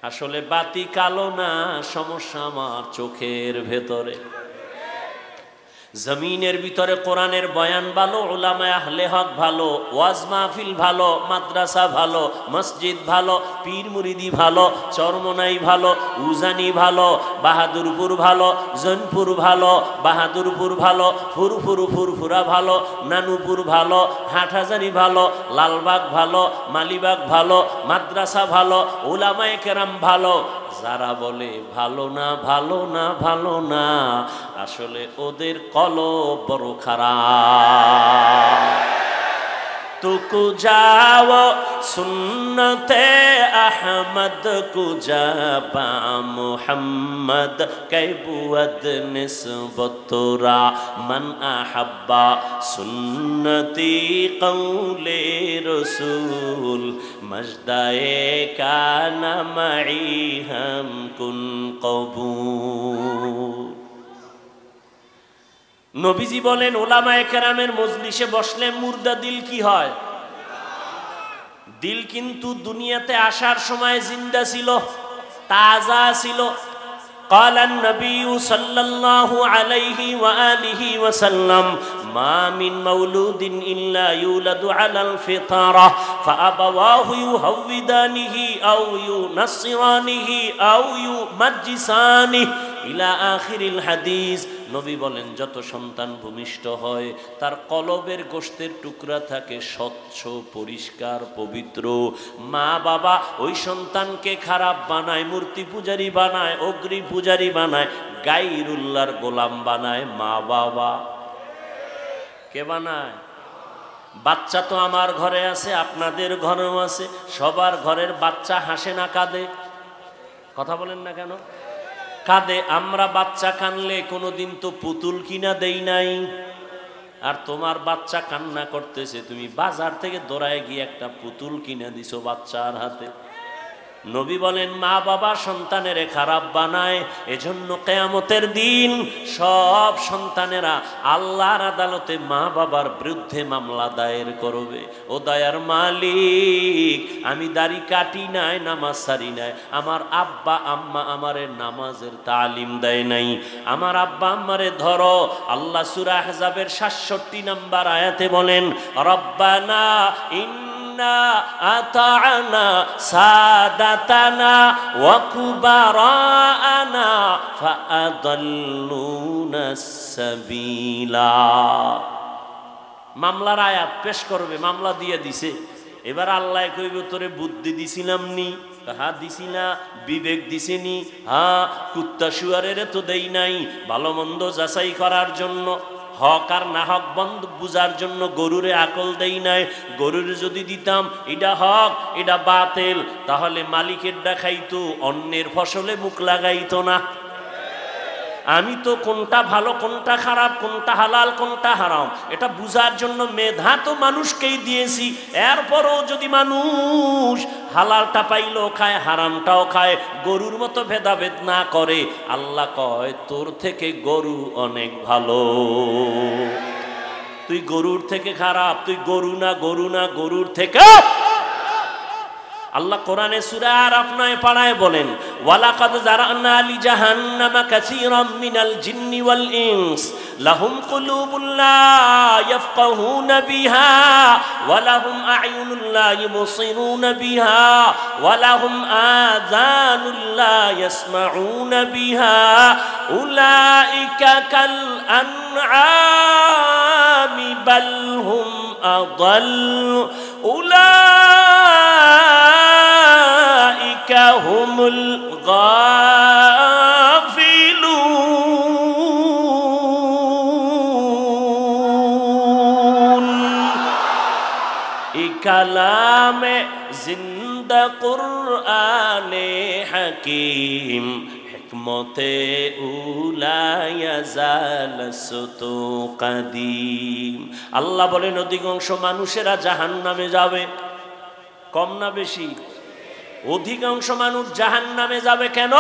আসলে বাতি কালো না, সমস্যা আমার চোখের ভেতরে। জমিনের ভিতরে কোরআনের বয়ান ভালো, উলামায়ে আহলে হক ভালো, ওয়াজ মাহফিল ভালো, মাদ্রাসা ভালো, মসজিদ ভালো, পীর মুরিদি ভালো, চরমনাই ভালো, উজানি ভালো, বাহাদুরপুর ভালো, জৈনপুর ভালো, বাহাদুরপুর ভালো, ফুরফুরা ভালো, নানুপুর ভালো, হাটহাজারি ভালো, লালবাগ ভালো, মালিবাগ ভালো, মাদ্রাসা ভালো, উলামায়ে কেরাম ভালো। যারা বলে ভালো না ভালো না ভালো না, আসলে ওদের কলব বড় খারাপ। তুকু যাও সুন্নতে আহমদ কুজা বা মুহাম্মদ কৈবুয়দ নিসবতরা মান আহাব্বা সুন্নতি কৌলে রসুল মজদায়ে কানা মাই হাম কুন কবুল। নবীজি বলেন উলামায়ে কেরামের মজলিসে বসলে মুর্দা দিল কি হয়? দিল কিন্তু দুনিয়াতে আসার সময় জিন্দা ছিল, তাজা ছিল। قال النبي صلى الله عليه وآله وسلم ما من مولود إلا يولد على الفطرة فأبواه يهودانه أو ينصرانه أو يمجسانه إلى آخر الحديث। নবী বলেন যত সন্তান ভূমিষ্ঠ হয় তার কলবের গোশতের টুকরা থাকে স্বচ্ছ, পরিষ্কার, পবিত্র। মা বাবা ওই সন্তানকে খারাপ বানায়, মূর্তি পূজারি বানায়, অগ্নি পূজারি বানায়, গায়রুল্লাহর গোলাম বানায়। মা বাবা কে বানায়? বাচ্চা তো আমার ঘরে আছে, আপনাদের ঘরেও আছে, সবার ঘরের বাচ্চা হাসে না কাঁদে? কথা বলেন না কেন? কাঁদে। আমরা বাচ্চা কানলে কোনোদিন তো পুতুল কিনা দেই নাই। আর তোমার বাচ্চা কান্না করতেছে, তুমি বাজার থেকে দৌড়ায় গিয়ে একটা পুতুল কিনা দিছো বাচ্চার হাতে। নবী বলেন মা বাবা সন্তানেরে খারাপ বানায়, এজন্য কিয়ামতের দিন সব সন্তানেরা আল্লাহর আদালতে মা বাবার বিরুদ্ধে মামলা দায়ের করবে। ও দয়ার মালিক, আমি দাড়ি কাটি নাই, নামাজ সারি নাই, আমার আব্বা আম্মা আমারে নামাজের তালিম দেয় নাই, আমার আব্বা আম্মারে ধরো। আল্লাহ সূরা আহজাবের ৬৭ নম্বর আয়াতে বলেন রব্বানা আতা'না সাদাতানা ওয়া কুবারানা ফাআদাল্লুনাস সাবিলা। মামলার আয়াত পেশ করবে, মামলা দিয়ে দিছে। এবার আল্লাহ কইব তোরে বুদ্ধি দিছিলাম নি? হ্যাঁ দিছি না। বিবেক দিছিনি? হ্যাঁ। কুত্তা শুয়ারের তো দেই নাই ভালো মন্দ যাচাই করার জন্য, হক আর না হক বন্ধ বুঝার জন্য গরুরে আকল দেই নাই। গরুরে যদি দিতাম এটা হক এটা বাতিল, তাহলে মালিকের দেখাইতো, অন্যের ফসলে মুখ লাগাইতো না। আমি তো কোনটা ভালো কোনটা খারাপ, কোনটা হালাল কোনটা হারাম এটা বুঝার জন্য মেধা তো মানুষকেই দিয়েছি। এরপরও যদি মানুষ হালালটা পাইলেও খায় হারামটাও খায়, গরুর মতো ভেদাভেদ না করে, আল্লাহ কয় তোর থেকে গরু অনেক ভালো, তুই গরুর থেকে খারাপ, তুই গরু না, গরু না, গরুর থেকে। আল্লাহ কোরআনে সূরা আরাফ 9 পাড়ায় বলেন ওয়ালাকাদ জারানা লি জাহান্নামা কাসীরাম মিনাল জিন্নি ওয়াল ইনস লাহুম কুলুবুন লা ইয়াফকাহুনা বিহা ওয়া লাহুম আ'য়ুনুন লা ইউবসিরুনা বিহা ওয়া লাহুম আযানুন লা ইয়াসমাউনা বিহা উলাইকা কাল আনআমি বাল হুম আদাল উলাইকা হুমুল গাফিলুন। এই কালামে জিন্দা কুরআনে হাকিম হিকমতে উলায়াজালসতু কাদিম। আল্লাহ বলেন অধিকাংশ মানুষেরা জাহান্নামে যাবে। কম না বেশি? অধিকাংশ মানুষ জাহান্নামে যাবে। কেন?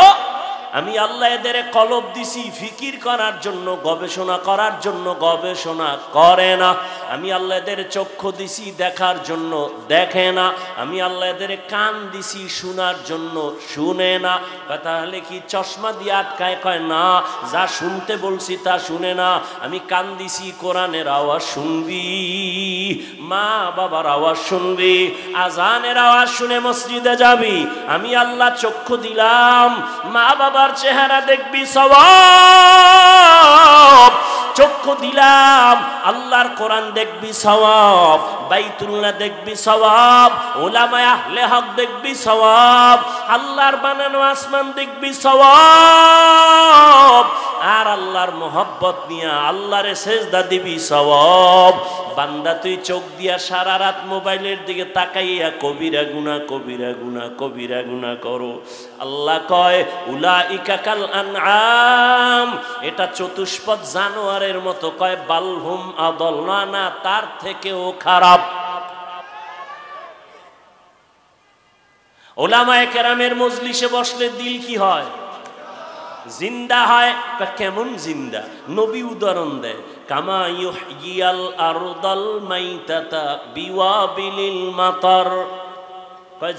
আমি আল্লাহ এদের কলব দিছি ফিকির করার জন্য, গবেষণা করার জন্য, গবেষণা করে না। আমি আল্লাহ এদের চক্ষু দিছি দেখার জন্য, দেখে না। আমি আল্লাহ এদের কান দিছি শোনার জন্য, শুনে না। তাহলে কি চশমা দিয়ে আটকায়? কয় না, যা শুনতে বলছি তা শুনে না। আমি কান দিছি কোরআনের আওয়াজ শুনবি, মা বাবার আওয়াজ শুনবি, আজানের আওয়াজ শুনে মসজিদে যাবি। আমি আল্লাহ চক্ষু দিলাম, মা বাবার চেহারা দেখবি সওয়াব। চক্ষু দিলাম, আল্লাহর কোরআন দেখবি সওয়াব, বাইতুল্লাহ দেখবি সওয়াব, উলামায়ে আহলে হক দেখবি সওয়াব, আল্লাহর বানানো আসমান দেখবি সওয়াব, আর আল্লাহর মোহব্বত নিয়ে আল্লাহরে সেজদা দিবি সওয়াব। বান্দা তুই চোখ দিয়া সারা রাত মোবাইলের দিকে তাকাইয়া কবিরা গুনাহ, কবিরা গুনাহ, কবিরা গুনাহ করো। আল্লাহ কয় উলাইকা কাল আনআম, এটা চতুষ্পদ জানোয়ারের মতো। কয় বালহুম আদল, না তার থেকেও খারাপ। উলামায়ে কেরামের মজলিসে বসলে দিল কি হয়? জিন্দা হয়। কেমন জিন্দা? নবী উদাহরণ দেয় কামা ইউহয়িল আরদাল মাইতাতা বিওয়াবিলিল মাতার।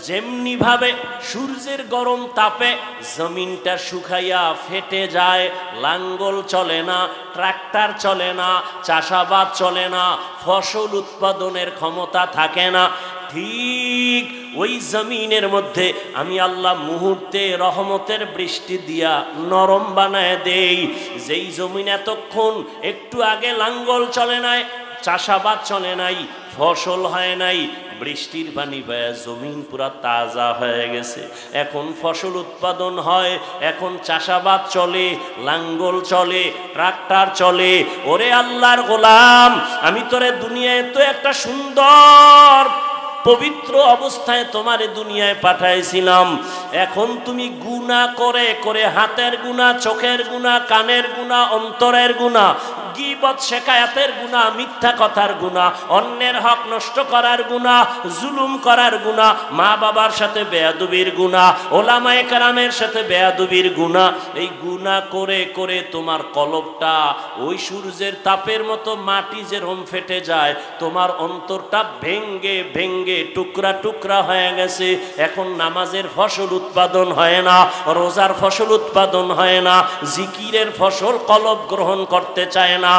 যেমনি ভাবে সূর্যের গরম তাপে জমিনটা শুকাইয়া ফেটে যায়, লাঙ্গল চলে না, ট্রাক্টর চলে না, চাষাবাদ চলে না, ফসল উৎপাদনের ক্ষমতা থাকে না, ঠিক ওই জমিনের মধ্যে আমি আল্লাহ মুহূর্তে রহমতের বৃষ্টি দিয়া নরম বানায় দেই। যেই জমিন এতক্ষণ একটু আগে লাঙ্গল চলে নাই, চাষাবাদ চলে নাই, ফসল হয় নাই, বৃষ্টির পানি পায় জমিন পুরা তাজা হয়ে গেছে। এখন ফসল উৎপাদন হয়, এখন চাষাবাদ চলে, লাঙ্গল চলে, ট্রাক্টর চলে। ওরে আল্লাহর গোলাম, আমি তোরে দুনিয়ায় তো একটা সুন্দর পবিত্র অবস্থায় তোমারে দুনিয়ায় পাঠাইছিলাম। এখন তুমি গুনাহ করে করে হাতের গুনাহ, চোখের গুনাহ, কানের গুনাহ, অন্তরের গুনাহ, গীবত শেকায়াতের গুনাহ, মিথ্যা কথার গুনাহ, অন্যের হক নষ্ট করার গুনাহ, জুলুম করার গুনাহ, মা বাবার সাথে বেয়াদবির গুনাহ, ওলামায়ে কেরামের সাথে বেয়াদবির গুনাহ। এই গুনাহ করে করে তোমার কলবটা ওই সূর্যের তাপের মতো মাটি যেরকম ফেটে যায়, তোমার অন্তরটা ভেঙ্গে ভেঙ্গে টুকরা টুকরা হয়ে গেছে। এখন নামাজের ফসল উৎপাদন হয় না, রোজার ফসল উৎপাদন হয় না, জিকিরের ফসল কলব গ্রহণ করতে চায় না,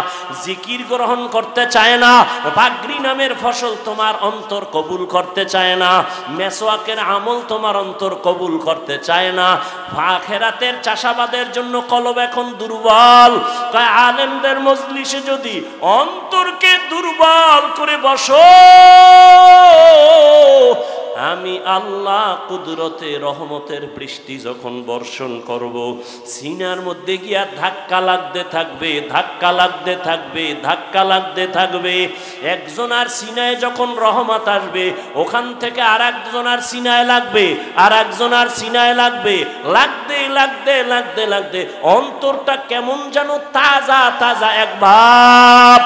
জিকির গ্রহণ করতে চায় না, পাগড়ি নামের ফসল তোমার অন্তর কবুল করতে চায় না, মেসওয়াকের আমল তোমার অন্তর কবুল করতে চায় না। আখিরাতের চাষাবাদের জন্য কলব এখন দুর্বল। তাই আলেমদের মজলিসে যদি অন্তরকে দুর্বল করে বসো, আমি আল্লাহ কুদরতে রহমতের বৃষ্টি যখন বর্ষণ করব, সিনার মধ্যে গিয়া ধাক্কা লাগতে থাকবে, ধাক্কা লাগতে থাকবে, ধাক্কা লাগতে থাকবে। একজনার সিনায় যখন রহমত আসবে, ওখান থেকে আর একজনার সিনায় লাগবে, আর একজনার সিনায় লাগবে, লাগতে লাগতে লাগতে লাগতে অন্তরটা কেমন যেন তাজা তাজা এক ভাব।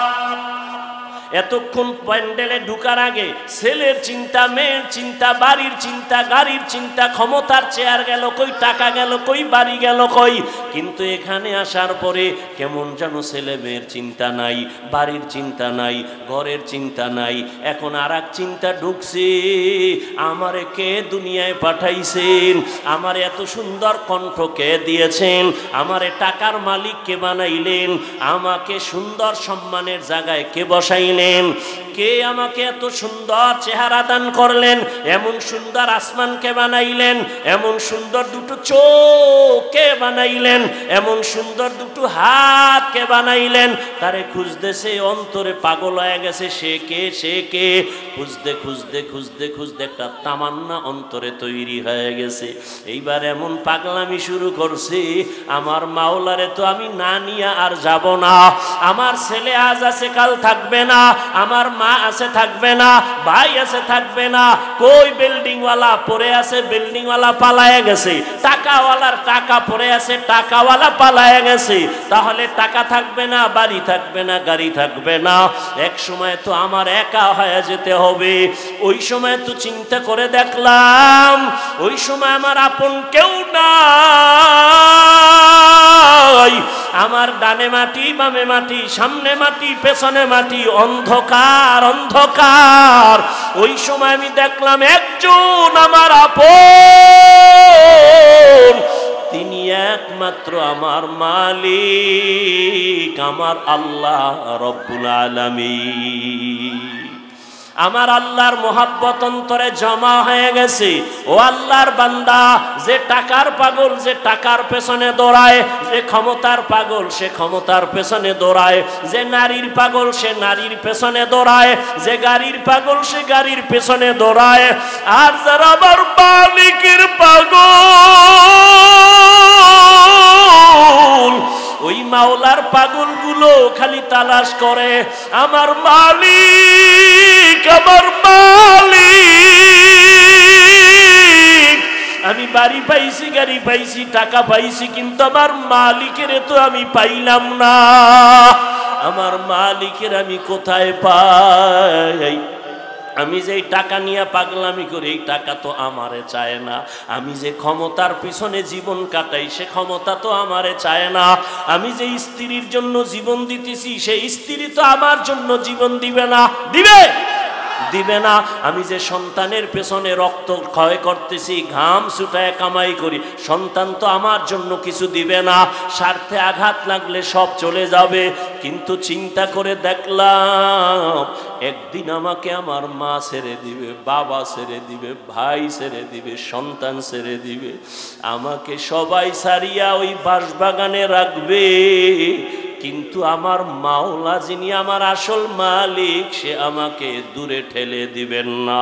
এতক্ষণ প্যান্ডেলে ঢুকার আগে ছেলের চিন্তা, মেয়ের চিন্তা, বাড়ির চিন্তা, গাড়ির চিন্তা, ক্ষমতার চেয়ার গেল কই, টাকা গেল কই, বাড়ি গেল কই। কিন্তু এখানে আসার পরে কেমন যেন ছেলে মেয়ের চিন্তা নাই, বাড়ির চিন্তা নাই, ঘরের চিন্তা নাই। এখন আর এক চিন্তা ঢুকছে, আমারে কে দুনিয়ায় পাঠাইছেন, আমারে এত সুন্দর কণ্ঠ কে দিয়েছেন, আমারে টাকার মালিক কে বানাইলেন, আমাকে সুন্দর সম্মানের জায়গায় কে বসাইলেন, কে আমাকে এত সুন্দর চেহারা দান করলেন, এমন সুন্দর আসমানকে বানাইলেন, এমন সুন্দর দুটো চোখ কে বানাইলেন, এমন সুন্দর দুটো হাত কে বানাইলেন। তারে খুঁজতেছে, অন্তরে পাগল হয়ে গেছে, সে কে, সে কে, খুঁজতে খুঁজতে খুঁজতে খুঁজতে একটা তামান্না অন্তরে তৈরি হয়ে গেছে। এইবার এমন পাগলামি শুরু করছে, আমার মাওলারে তো আমি না নিয়ে আর যাব না, আমার ছেলে আজ আছে কাল থাকবে না, আমার মা আছে থাকবে না, ভাই আছে থাকবে না, কই বিল্ডিংওয়ালা পড়ে আছে, বিল্ডিংওয়ালা পালায়ে গেছে, টাকাওয়ালার টাকা পড়ে আছে, টাকাওয়ালা পালায়ে গেছে। তাহলে টাকা থাকবে না, বাড়ি থাকবে না, গাড়ি থাকবে না, এক সময় তো আমার একা হয়ে যেতে হবে। ওই সময় তো চিন্তা করে দেখলাম, ওই সময় আমার আপন কেউ নাই, আমার ডানে মাটি, বামে মাটি, সামনে মাটি, পেছনে মাটি, অন্ধকার অন্ধকার। ওই সময় আমি দেখলাম একজন আমার আপন, তিনি একমাত্র আমার মালিক, আমার আল্লাহ রব্বুল আলামিন। আমার আল্লাহর মোহাব্বত অন্তরে জমা হয়ে গেছে। ও আল্লাহর বান্দা, যে টাকার পাগল যে টাকার পেছনে দৌড়ায়, যে ক্ষমতার পাগল সে ক্ষমতার পেছনে দৌড়ায়, যে নারীর পাগল সে নারীর পেছনে দৌড়ায়, যে গাড়ির পাগল সে গাড়ির পেছনে দৌড়ায়, আর যারা আমার মালিকের পাগল, ওই মাওলার পাগলগুলো খালি তালাশ করে আমার মালিক, আমার মালিক। আমি বাড়ি পাইছি, গাড়ি পাইছি, টাকা পাইছি, কিন্তু আমার মালিকের তো আমি পাইলাম না। আমার মালিকের আমি কোথায় পাই? আমি যে টাকা নিয়ে পাগলামি করি, এই টাকা তো আমারে চায় না। আমি যে ক্ষমতার পিছনে জীবন কাটাই, সে ক্ষমতা তো আমারে চায় না। আমি যে স্ত্রীর জন্য জীবন দিতেছি, সেই স্ত্রী তো আমার জন্য জীবন দিবে না, দিবে দিবে না। আমি যে সন্তানের পেছনে রক্ত ক্ষয় করতেছি, ঘাম ছুটায় কামাই করি, সন্তান তো আমার জন্য কিছু দিবে না। স্বার্থে আঘাত লাগলে সব চলে যাবে। কিন্তু চিন্তা করে দেখলাম, একদিন আমাকে আমার মা ছেড়ে দিবে, বাবা ছেড়ে দিবে, ভাই ছেড়ে দিবে, সন্তান ছেড়ে দিবে। আমাকে সবাই ছাড়িয়া ওই বাঁশবাগানে রাখবে, কিন্তু আমার মাওলা যিনি আমার আসল মালিক, সে আমাকে দূরে ঠেলে দিবেন না।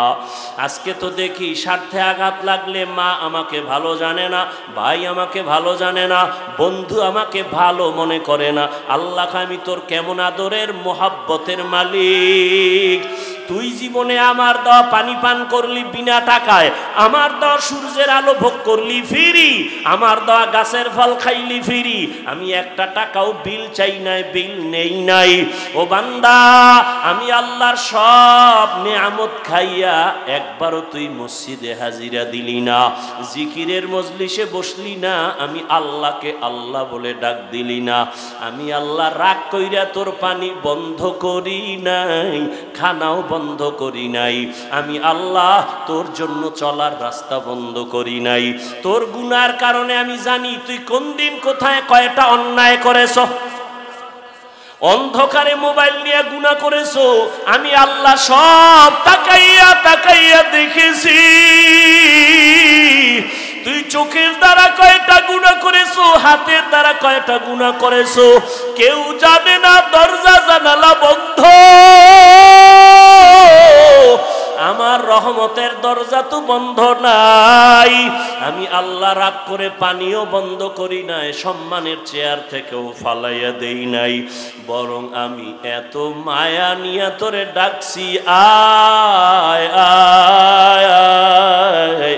আজকে তো দেখি স্বার্থে আঘাত লাগলে মা আমাকে ভালো জানে না, ভাই আমাকে ভালো জানে না, বন্ধু আমাকে ভালো মনে করে না। আল্লাহ, আমি তোর কেমন আদরের মোহাব্বতের মালিক, তুই জীবনে আমার দেওয়া পানি পান করলি বিনা টাকায়, আমার দেওয়া সূর্যের আলো ভোগ করলি ফ্রি, আমার দেওয়া গাছের ফল খাইলি ফ্রি, আমি একটা টাকাও বিল চাই নাই, বিল নেই নাই। ও বান্দা, আমি আল্লাহর সব নেয়ামত খাইয়া একবারও তুই মসজিদে হাজিরা দিলি না, জিকিরের মজলিসে বসলি না, আমি আল্লাহকে আল্লাহ বলে ডাক দিলি না, আমি আল্লাহ রাগ কইরা তোর পানি বন্ধ করি নাই, খানাও বন্ধ করি নাই, আমি আল্লাহ তোর জন্য চলার রাস্তা বন্ধ করি নাই। তোর গুনার কারণে আমি জানি তুই কোন দিন কোথায় কয়টা অন্যায় করেছ। অন্ধকারে মোবাইল নিয়ে গুনাহ করেছো, আমি আল্লাহ সব তাকাইয়া তাকাইয়া দেখেছি। তুই চোখের দ্বারা কয়টা গুনাহ করেছো, হাতের দ্বারা কয়টা গুনাহ করেছো, কেউ জানে না, দরজা জানালা বন্ধ। আমার রহমতের দরজা তো বন্ধ নাই। আমি আল্লাহ রাগ করে পানিও বন্ধ করি নাই, সম্মানের চেয়ার থেকেও ফালাইয়া দেই নাই, বরং আমি এত মায়া নিয়ে তোরে ডাকছি, আয় আয় আয়,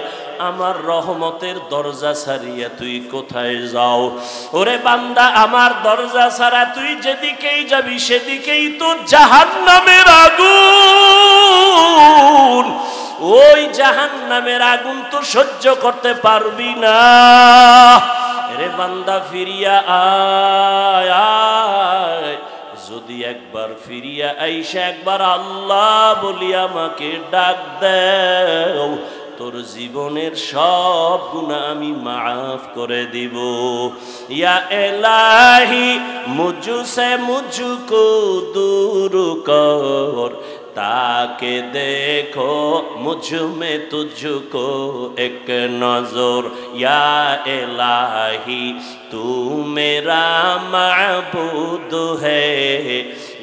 আমার রহমতের দরজা ছাড়িয়া তুই কোথায় যাও? ওরে বান্দা, আমার দরজা ছাড়া তুই যেদিকেই যাবি সেদিকেই তো জাহান্নামের আগুন। ওই জাহান্নামের আগুন তো সহ্য করতে পারবি না। রে বান্দা, ফিরিয়া আয় আয়, যদি একবার ফিরিয়া আইসা একবার আল্লাহ বলি আমাকে ডাক দেও, তোর জীবনের সব গুনাহ আমি মাফ করে দিব। ইয়া ইলাহি মুঝসে মুঝকো দূর কর, ताके देखो मुझ में तुझको एक नजर, या इलाही तू मेरा माबूद है,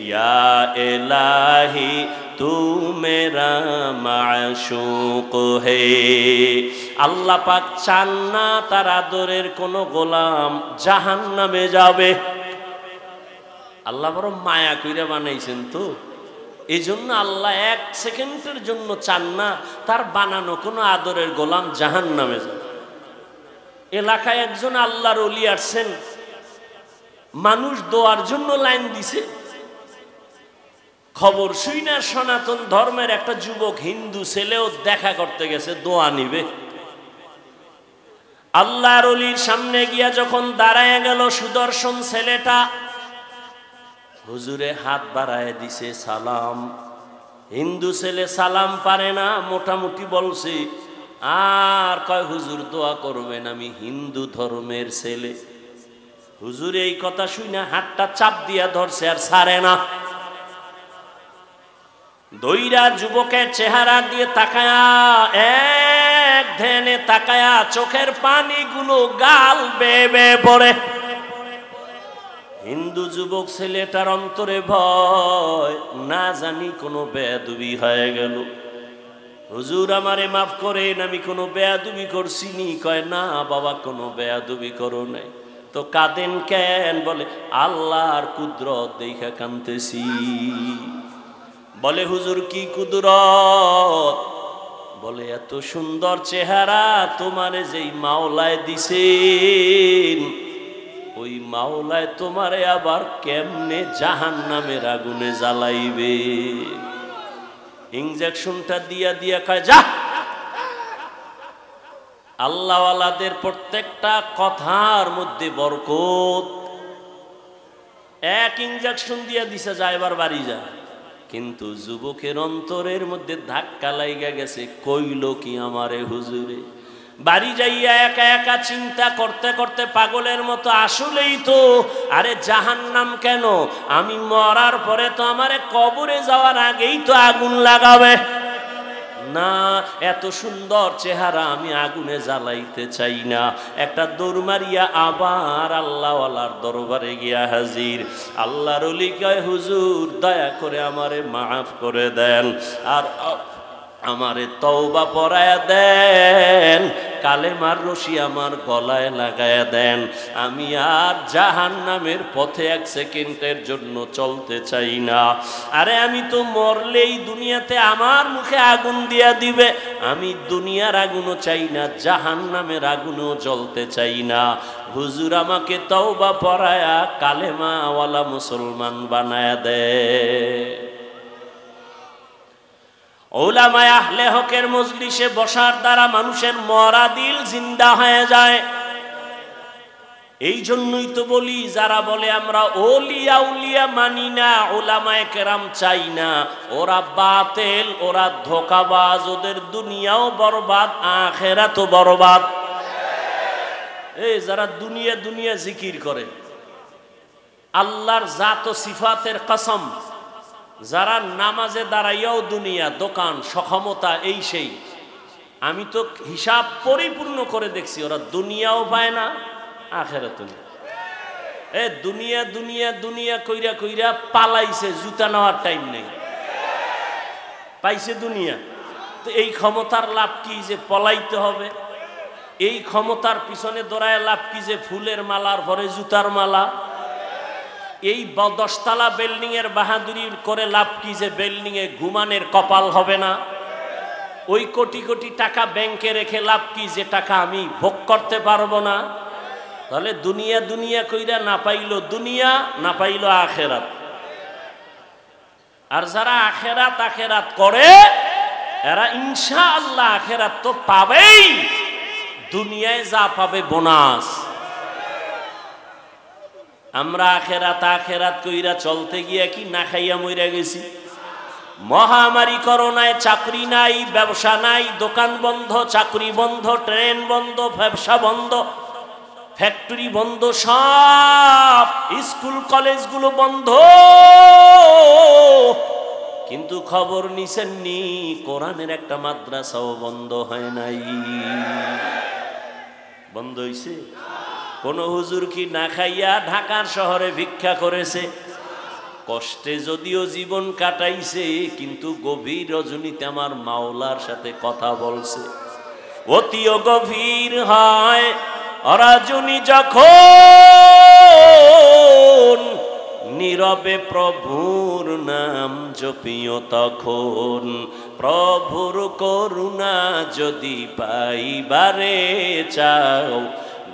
या इलाही तू मेरा माशूक है। আল্লাহ পাক চান না তার আদরের কোন গোলাম জাহান্নামে যাবে। আল্লাহ বড় মায়া কইরা বানাইছেন তো, এই জন্য আল্লাহ এক সেকেন্ডের জন্য চান না তার বানানো কোনো আদরের গোলাম জাহান্নামে যাবে। এলাকায় একজন আল্লাহর ওলি আসছেন, মানুষ দোয়ার জন্য লাইন দিছে। খবর শুই না সনাতন ধর্মের একটা যুবক হিন্দু ছেলেও দেখা করতে গেছে, দোয়া নিবে। আল্লাহর ওলির সামনে গিয়া যখন দাঁড়ায় গেল, সুদর্শন ছেলেটা হুজুরে হাত বাড়ায় দিছে সালাম। হিন্দু ছেলে সালাম পারে না, মোটামুটি বলছে, আর কয় হুজুর দোয়া করবেন, আমি হিন্দু ধর্মের ছেলে। হুজুর এই কথা শুনে হাতটা চাপ দিয়া ধরছে, আর ছাড়ে না। দইরা যুবকের চেহারা দিয়ে তাকায়া, এক ধ্যানে তাকায়া, চোখের পানিগুলো গাল বেয়ে বেয়ে পড়ে। হিন্দু যুবক ছেলেটার অন্তরে ভয়, না জানি কোনো বেয়াদবি হয়ে গেল। হুজুর আমারে মাফ করেন, আমি কোনো বেয়াদবি করছি নি? কয় না বাবা, কোনো বেয়াদবি করো নাই। তো কাঁদেন কেন? বলে আল্লাহর কুদরত দেখা কাঁদতেছি। বলে হুজুর কি কুদরত? বলে এত সুন্দর চেহারা তোমারে যেই মাওলায় দিছেন, ওই মাওলায় তোমারে আবার কেমনে জাহান্নামের আগুনে জ্বালাইবে। ইনজেকশনটা দিয়া দিয়া কয় যা। আল্লাহওয়ালাদের প্রত্যেকটা কথার মধ্যে বরকত। এক ইনজেকশন দিয়া দিছে, যা এবার বাড়ি যা। কিন্তু যুবকের অন্তরের মধ্যে ধাক্কা লাইগা গেছে, কইল কি আমারে হুজুরে? বাড়ি যাইয়া একা একা চিন্তা করতে করতে পাগলের মতো, আসলেই তো, আরে জাহান্নাম কেন? আমি মরার পরে তো আমারে কবরে যাওয়ার আগেই তো আগুন লাগাবে না। এত সুন্দর চেহারা আমি আগুনে জ্বালাইতে চাই না। একটা দৌড় মারিয়া আবার আল্লাহওয়ালার দরবারে গিয়া হাজির। আল্লাহর ওলি কয় হুজুর দয়া করে আমারে মাফ করে দেন, আর আমারে তওবা পড়ায়া দেন। কালেমার রশি আমার গলায় লাগায়া দেন, আমি আর জাহান্নামের পথে এক সেকেন্ডের জন্য চলতে চাই না। আরে আমি তো মরলেই দুনিয়াতে আমার মুখে আগুন দিয়া দিবে, আমি দুনিয়ার আগুনও চাই না, জাহান্নামের আগুনও জ্বলতে চাই না। হুজুর আমাকে তওবা পড়ায়া কালেমাওয়ালা মুসলমান বানায়া দে। উলামায়ে আহলে হকের মজলিসে বসার দ্বারা মানুষের মরা দিল জিন্দা হয়ে যায়। এই জন্যই তো বলি, যারা বলে আমরা ওলিয়া উলিয়া মানি না, উলামায়ে কেরাম চাই না, ওরা বাতিল, ওরা ধোঁকাবাজ, ওদের দুনিয়াও বরবাদ আখিরাতও বরবাদ। এই যারা দুনিয়া দুনিয়া জিকির করে, আল্লাহর জাত ও সিফাতের কসম, যারা নামাজে দাঁড়াইয়াও দুনিয়া, দোকান, সক্ষমতা, এই সেই, আমি তো হিসাব পরিপূর্ণ করে দেখছি, ওরা দুনিয়াও পায় না আখিরাতও না। এ দুনিয়া দুনিয়া দুনিয়া কইরা কইরা পালাইছে, জুতা নেওয়ার টাইম নেই, পাইছে দুনিয়া। তো এই ক্ষমতার লাভ কি যে পলাইতে হবে? এই ক্ষমতার পিছনে দৌড়ায় লাভ কি যে ফুলের মালার পরে জুতার মালা? এই 10তলা বিল্ডিং এর বাহাদুরি করে লাভ কি যে বিল্ডিং এ ঘুমানের কপাল হবে না? ওই কোটি কোটি টাকা ব্যাংকে রেখে লাভ কি যে টাকা আমি ভোগ করতে পারবো না? তাহলে দুনিয়া দুনিয়া কইরা না পাইলো দুনিয়া, না পাইলো আখেরাত। আর যারা আখেরাত আখেরাত করে, এরা ইনশাআল্লাহ আখেরাত তো পাবেই, দুনিয়ায় যা পাবে বোনাস। আমরা আখেরাত আখেরাত কইরা চলতে গিয়া কি না খাইয়া মইরা গেছি? মহামারী করোনায় চাকরি নাই, ব্যবসা নাই, দোকান বন্ধ, চাকরি বন্ধ, ট্রেন বন্ধ, ব্যবসা বন্ধ, ফ্যাক্টরি বন্ধ, সব স্কুল কলেজগুলো বন্ধ। কিন্তু খবর নিছেননি, কোরআনের একটা মাদ্রাসাও বন্ধ হয় নাই। বন্ধ হইছে? কোন হুজুর কি না খাইয়া ঢাকার শহরে ভিক্ষা করেছে? কষ্টে যদিও জীবন কাটাইছে, কিন্তু গভীর রজনীতে আমার মাওলার সাথে কথা বলছে। অতিও গভীর হয় রজনী যখন, নীরবে প্রভুর নাম জপিও তখন। প্রভুর করুণা যদি পাইবারে চাও,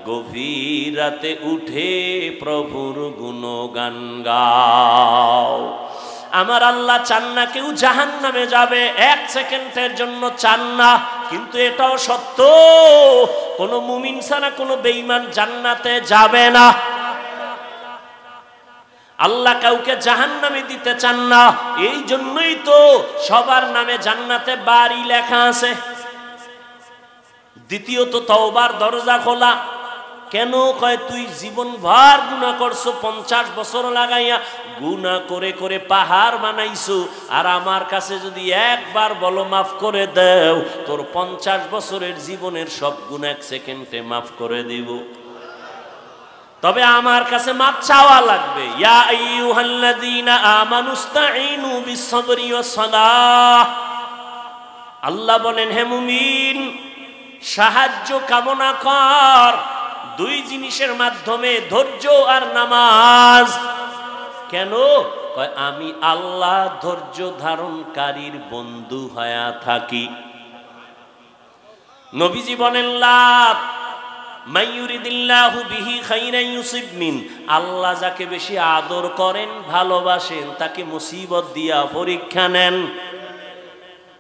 গভীর রাতে উঠে প্রভুর গুণগান গাও। আমার আল্লাহ চান না কেউ জাহান্নামে যাবে, এক সেকেন্ডের জন্য চান না। কিন্তু এটাও সত্য, কোন মুমিন ছাড়া কোন বেঈমান জান্নাতে যাবে না। আল্লাহ কাউকে জাহান্নামে দিতে চান না, এই জন্যই তো সবার নামে জান্নাতে বাড়ি লেখা আছে। দ্বিতীয়ত তওবার দরজা খোলা। কেন? কয় তুই জীবন ভর গুনাহ করছো, 50 বছর লাগাইয়া গুনাহ করে করে পাহাড় বানাইছো, আর আমার কাছে যদি একবার বলো মাফ করে দাও, তোর 50 বছরের জীবনের সব গুনাহ 1 সেকেন্ডে মাফ করে দিব। তবে আমার কাছে মাপ চাওয়া লাগবে। ইয়া আইয়ুহাল্লাযীনা আমানুস্তাঈনু বিস-সাবরি ওয়াস-সালাহ। আল্লাহ বলেন, হে মুমিন, সাহায্য কামনা কর 2 জিনিসের মাধ্যমে, ধৈর্য আর নামাজ। কেন? কয় আমি আল্লাহ ধৈর্য ধারণকারীর বন্ধু হয়ে থাকি। নবীজি বলেন, লা মাইয়ুরিদিল্লাহু বিহি খাইরান ইউসিব মিন। আল্লাহ যাকে বেশি আদর করেন, ভালোবাসেন, তাকে মুসিবত দিয়া পরীক্ষা নেন।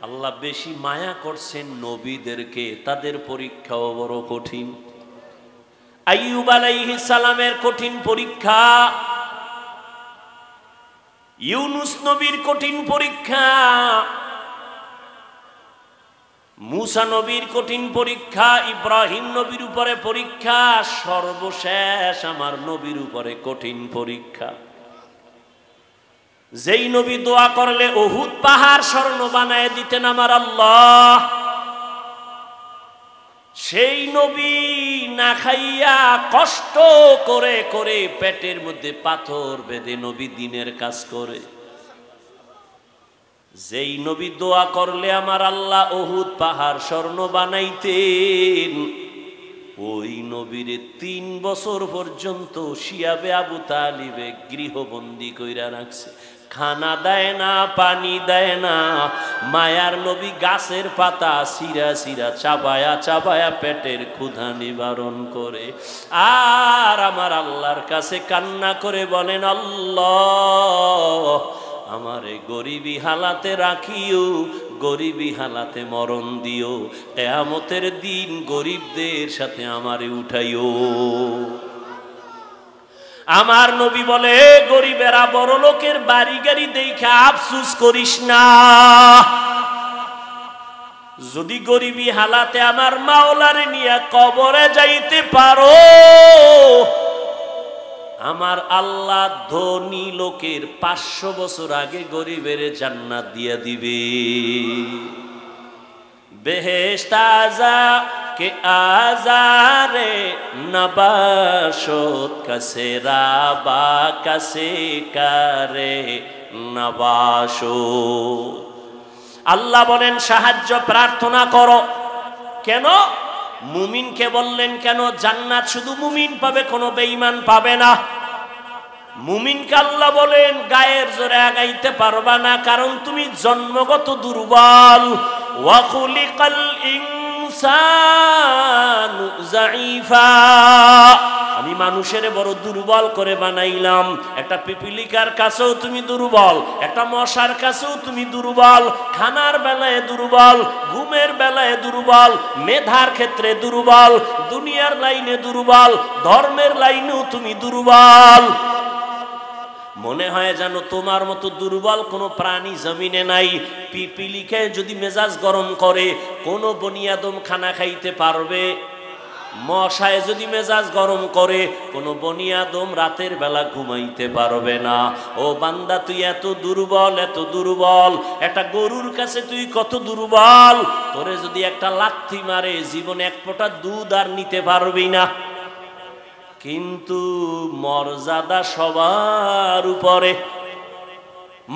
আল্লাহ বেশি মায়া করছেন নবীদেরকে, তাদের পরীক্ষাও বড় কঠিন। আইয়ুব আলাইহিস সালামের কঠিন পরীক্ষা, ইউনুস নবীর কঠিন পরীক্ষা, মুসা নবীর কঠিন পরীক্ষা, ইব্রাহিম নবীর উপরে পরীক্ষা, সর্বশেষ আমার নবীর উপরে কঠিন পরীক্ষা। যেই নবী দোয়া করলে উহুদ পাহাড় স্বর্ণ বানায় দিতেন আমার আল্লাহ, সেই নবী না খাইয়া কষ্ট করে করে পেটের মধ্যে পাথর বেঁধে নবী দিনের কাজ করে। যেই নবী দোয়া করলে আমার আল্লাহ উহুদ পাহাড় স্বর্ণ বানাইতেন, ওই নবীর 3 বছর পর্যন্ত শিয়াবে আবু তালিবে গৃহবন্দী কইরা রাখছে। খানা দেয় না, পানি দেয় না। মায়ার নবী গাছের পাতা সিরা সিরা চাবায়া চাবায়া পেটের ক্ষুধা নিবারণ করে। আর আমার আল্লাহর কাছে কান্না করে বলেন, আল্লাহ আমারে গরিবী হালাতে রাখিও, গরিবী হালাতে মরণ দিও, কিয়ামতের দিন গরিবদের সাথে আমারে উঠাইও। আমার নবী বলে, গরিবেরা বড় লোকের বাড়ি গাড়ি দেখে আফসুস করিস না। যদি গরিবী হালাতে আমার মাওলারে নিয়ে কবরে যাইতে পারো, আমার আল্লাহ ধনী লোকের 500 বছর আগে গরিবের জান্নাত দিয়ে দিবে। বেহেশত আজা কে আজারে নবাশত কাছে রাবা কাছে কারে নবাশো। আল্লাহ বলেন সাহায্য প্রার্থনা করো। কেন? মুমিনকে বললেন কেন? জান্নাত শুধু মুমিন পাবে, কোনো বেঈমান পাবে না। মুমিনকে আল্লাহ বলেন গায়ের জোরে আগাইতে পারবা না, কারণ তুমি জন্মগত দুর্বল। ওয়া খুলিকাল ইনসানু যায়ীফা, আমি মানুষের বড় দুর্বল করে বানাইলাম। একটা পিপিলিকার কাছেও তুমি দুর্বল, একটা মশার কাছেও তুমি দুর্বল। খানার বেলায় দুর্বল, ঘুমের বেলায় দুর্বল, মেধার ক্ষেত্রে দুর্বল, দুনিয়ার লাইনে দুর্বল, ধর্মের লাইনেও তুমি দুর্বল। মনে হয় যেন তোমার মতো দুর্বল কোনো প্রাণী জমিনে নাই। পিপিলিকায় যদি মেজাজ গরম করে, কোনো বনিয়াদম খানা খাইতে পারবে? মশায় যদি মেজাজ গরম করে, কোনো বনিয়াদম রাতের বেলা ঘুমাইতে পারবে না। ও বান্দা, তুই এত দুর্বল, এত দুর্বল। একটা গরুর কাছে তুই কত দুর্বল। তোরে যদি একটা লাথি মারে, জীবনে এক ফোঁটা দুধ আর নিতে পারবি না। কিন্তু মর্যাদা সবার উপরে।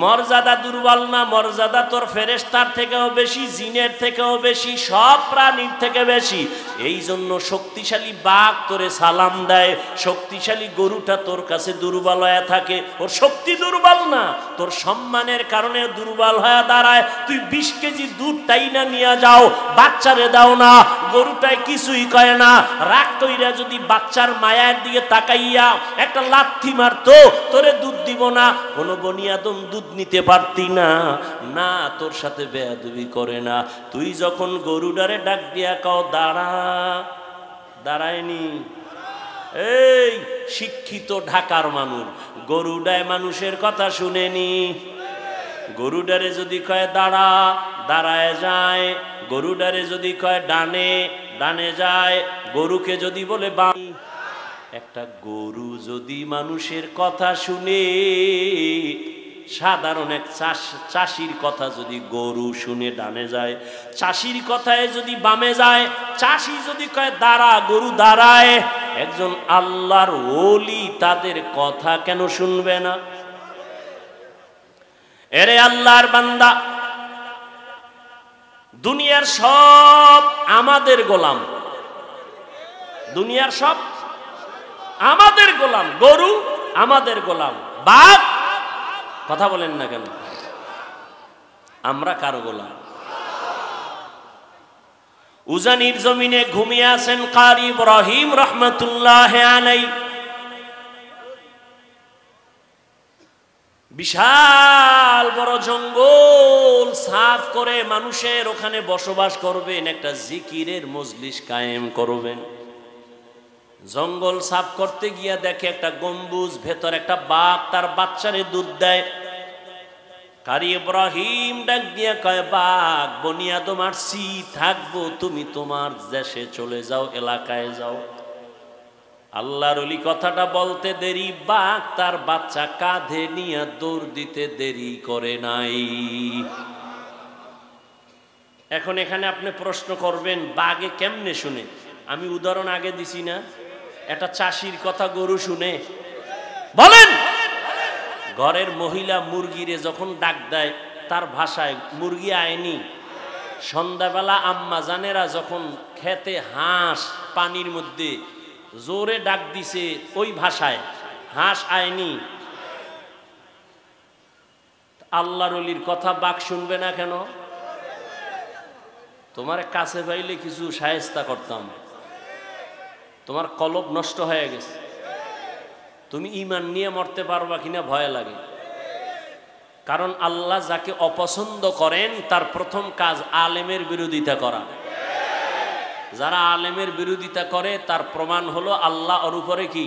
মর্যাদা দুর্বল না, মর্যাদা তোর ফেরেশতার থেকেও বেশি, জিনের থেকেও বেশি, সব প্রাণীর থেকে বেশি। এই জন্য শক্তিশালী বাঘ তোরে সালাম দেয়, শক্তিশালী গরুটা তোর কাছে দুর্বল হয়ে থাকে। ওর শক্তি দুর্বল না, তোর সম্মানের কারণে দুর্বল হয়ে দাঁড়ায়। তুই 20 কেজি দুধ টাইনা নিয়ে যাও, বাচ্চারে দাও না, গরুটায় কিছুই কয় না। রাগ কইরা যদি বাচ্চার মায়ের দিকে তাকাইয়া একটা লাথি মারতো, তোরে দুধ দিব না। কোনো বনিয়াদম দুধ নিতে পারতি না। না, তোর সাথে বেয়াদবি করে না। তুই যখন গরুডারে ডাক দিয়া কাও দাঁড়া, দাঁড়ায়নি। এই শিক্ষিত ঢাকার মানুষ গরুডায় মানুষের কথা শুনেনি। গরুডারে যদি কয় দাঁড়া, দাঁড়ায় যায়। গরুডারে যদি কয় ডানে, ডানে যায়। গরুকে যদি বলে বাম। একটা গরু যদি মানুষের কথা শুনে, সাধারণ এক চাষির কথা যদি গরু শুনে ডানে যায়, চাষির কথায় যদি বামে যায়, চাষি যদি কয় দাঁড়া, গরু দাঁড়ায়। একজন আল্লাহর ওলি তাদের কথা কেন শুনবে না? এরে আল্লাহর বান্দা, দুনিয়ার সব আমাদের গোলাম, দুনিয়ার সব আমাদের গোলাম। গরু আমাদের গোলাম, বাঘ, কথা বলেন না কেন? আমরা কারো গোলাম? উজানির জমিনে ঘুমিয়ে আছেন কারি ইব্রাহিম রহমতুল্লাহ আলাইহি। বিশাল বড় জঙ্গল সাফ করে মানুষের ওখানে বসবাস করবেন, একটা জিকিরের মজলিস কায়েম করবেন। জঙ্গল সাফ করতে গিয়া দেখে একটা গম্বুজ, ভেতর একটা বাঘ তার বাচ্চারে দুধ দেয়। কারি ইব্রাহিম ডাক দিয়া কয়, বাঘ বনিয়াদম আসছি, থাকবো, তুমি তোমার দেশে চলে যাও, এলাকায় যাও। আল্লাহর ওলি কথাটা বলতে দেরি, বাঘ তার বাচ্চা কাঁধে নিয়ে দৌড় দিতে দেরি করে নাই। এখন এখানে আপনি প্রশ্ন করবেন, বাঘে কেমনে শুনে? আমি উদাহরণ আগে দিছি না, একটা চাষির কথা গরু শুনে? বলেন, ঘরের মহিলা মুরগিরে যখন ডাক দেয়, তার ভাষায় মুরগি আয়নি। সন্ধ্যাবেলা আম্মা জানেরা যখন খেতে হাঁস পানির মধ্যে জোরে ডাক দিছে ওই ভাষায়, হাঁস আয়নি। আল্লাহর ওলির কথা বাক শুনবে না কেন? তোমার কাছে পাইলে কিছু শায়েস্তা করতাম, তোমার কলব নষ্ট হয়ে গেছে, তুমি ঈমান নিয়ে মরতে পারবা কিনা ভয় লাগে। কারণ আল্লাহ যাকে অপছন্দ করেন তার প্রথম কাজ আলেমের বিরোধিতা করা। যারা আলেমের বিরোধিতা করে তার প্রমাণ হলো আল্লাহ ওর উপরে কি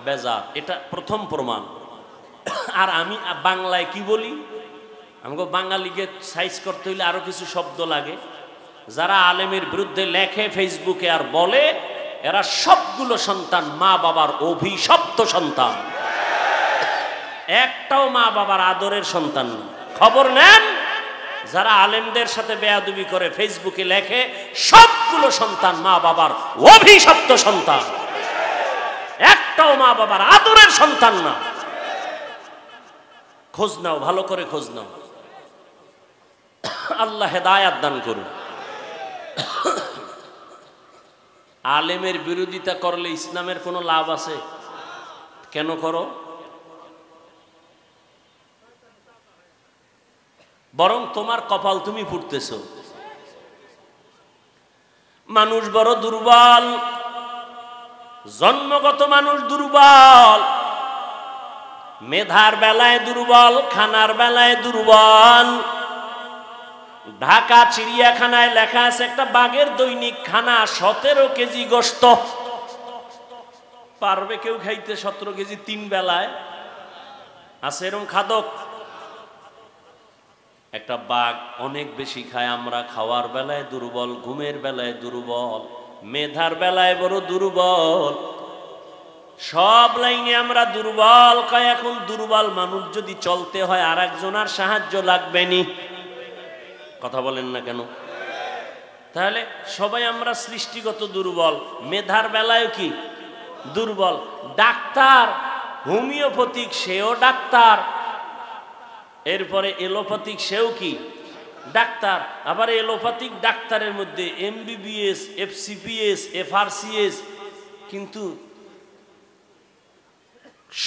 বেজার, এটা প্রথম প্রমাণ। আর আমি বাংলায় কি বলি, আমাকে বাঙালিকে সাইজ করতে হইলে আরো কিছু শব্দ লাগে। যারা আলেমের বিরুদ্ধে লেখে ফেসবুকে আর বলে, এরা সবগুলো সন্তান মা বাবার অভিশপ্ত সন্তান, একটাও মা বাবার আদরের সন্তান না। খবর নেন, যারা আলেমদের সাথে বেয়াদবি করে ফেসবুকে লেখে, সবগুলো সন্তান মা বাবার অভিশপ্ত সন্তান, একটাও মা বাবার আদরের সন্তান না। খোঁজ নাও, ভালো করে খোঁজ নাও। আল্লাহ হেদায়াত দান করুন। আলেমের বিরোধিতা করলে ইসলামের কোনো লাভ আছে? কেন করো? বরং তোমার কপাল তুমি ফুটতেছ। মানুষ বড় দুর্বল, জন্মগত মানুষ দুর্বল, মেধার বেলায় দুর্বল, খানার বেলায় দুর্বল। ঢাকা চিড়িয়াখানায় লেখা আছে একটা বাঘের দৈনিক খানা 17 কেজি গোশত। পারবে কেউ খাইতে 17 কেজি 3 বেলায়? আছে এরকম খাদক? একটা বাঘ অনেক বেশি খায়। আমরা খাওয়ার বেলায় দুর্বল, ঘুমের বেলায় দুর্বল, মেধার বেলায় বড় দুর্বল, সব লাইনে আমরা দুর্বল। কয় এখন দুর্বল মানুষ যদি চলতে হয় আর একজনের সাহায্য লাগবে নি? কথা বলেন না কেন? তাহলে সবাই আমরা সৃষ্টিগত দুর্বল, মেধার বেলায় কি দুর্বল। ডাক্তার হোমিওপ্যাথিক সেও ডাক্তার, এরপরে এলোপ্যাথিক সেও কি ডাক্তার। আবার এলোপ্যাথিক ডাক্তারের মধ্যে এমবিবিএস, এফসিপিএস, এফআরসিএস, কিন্তু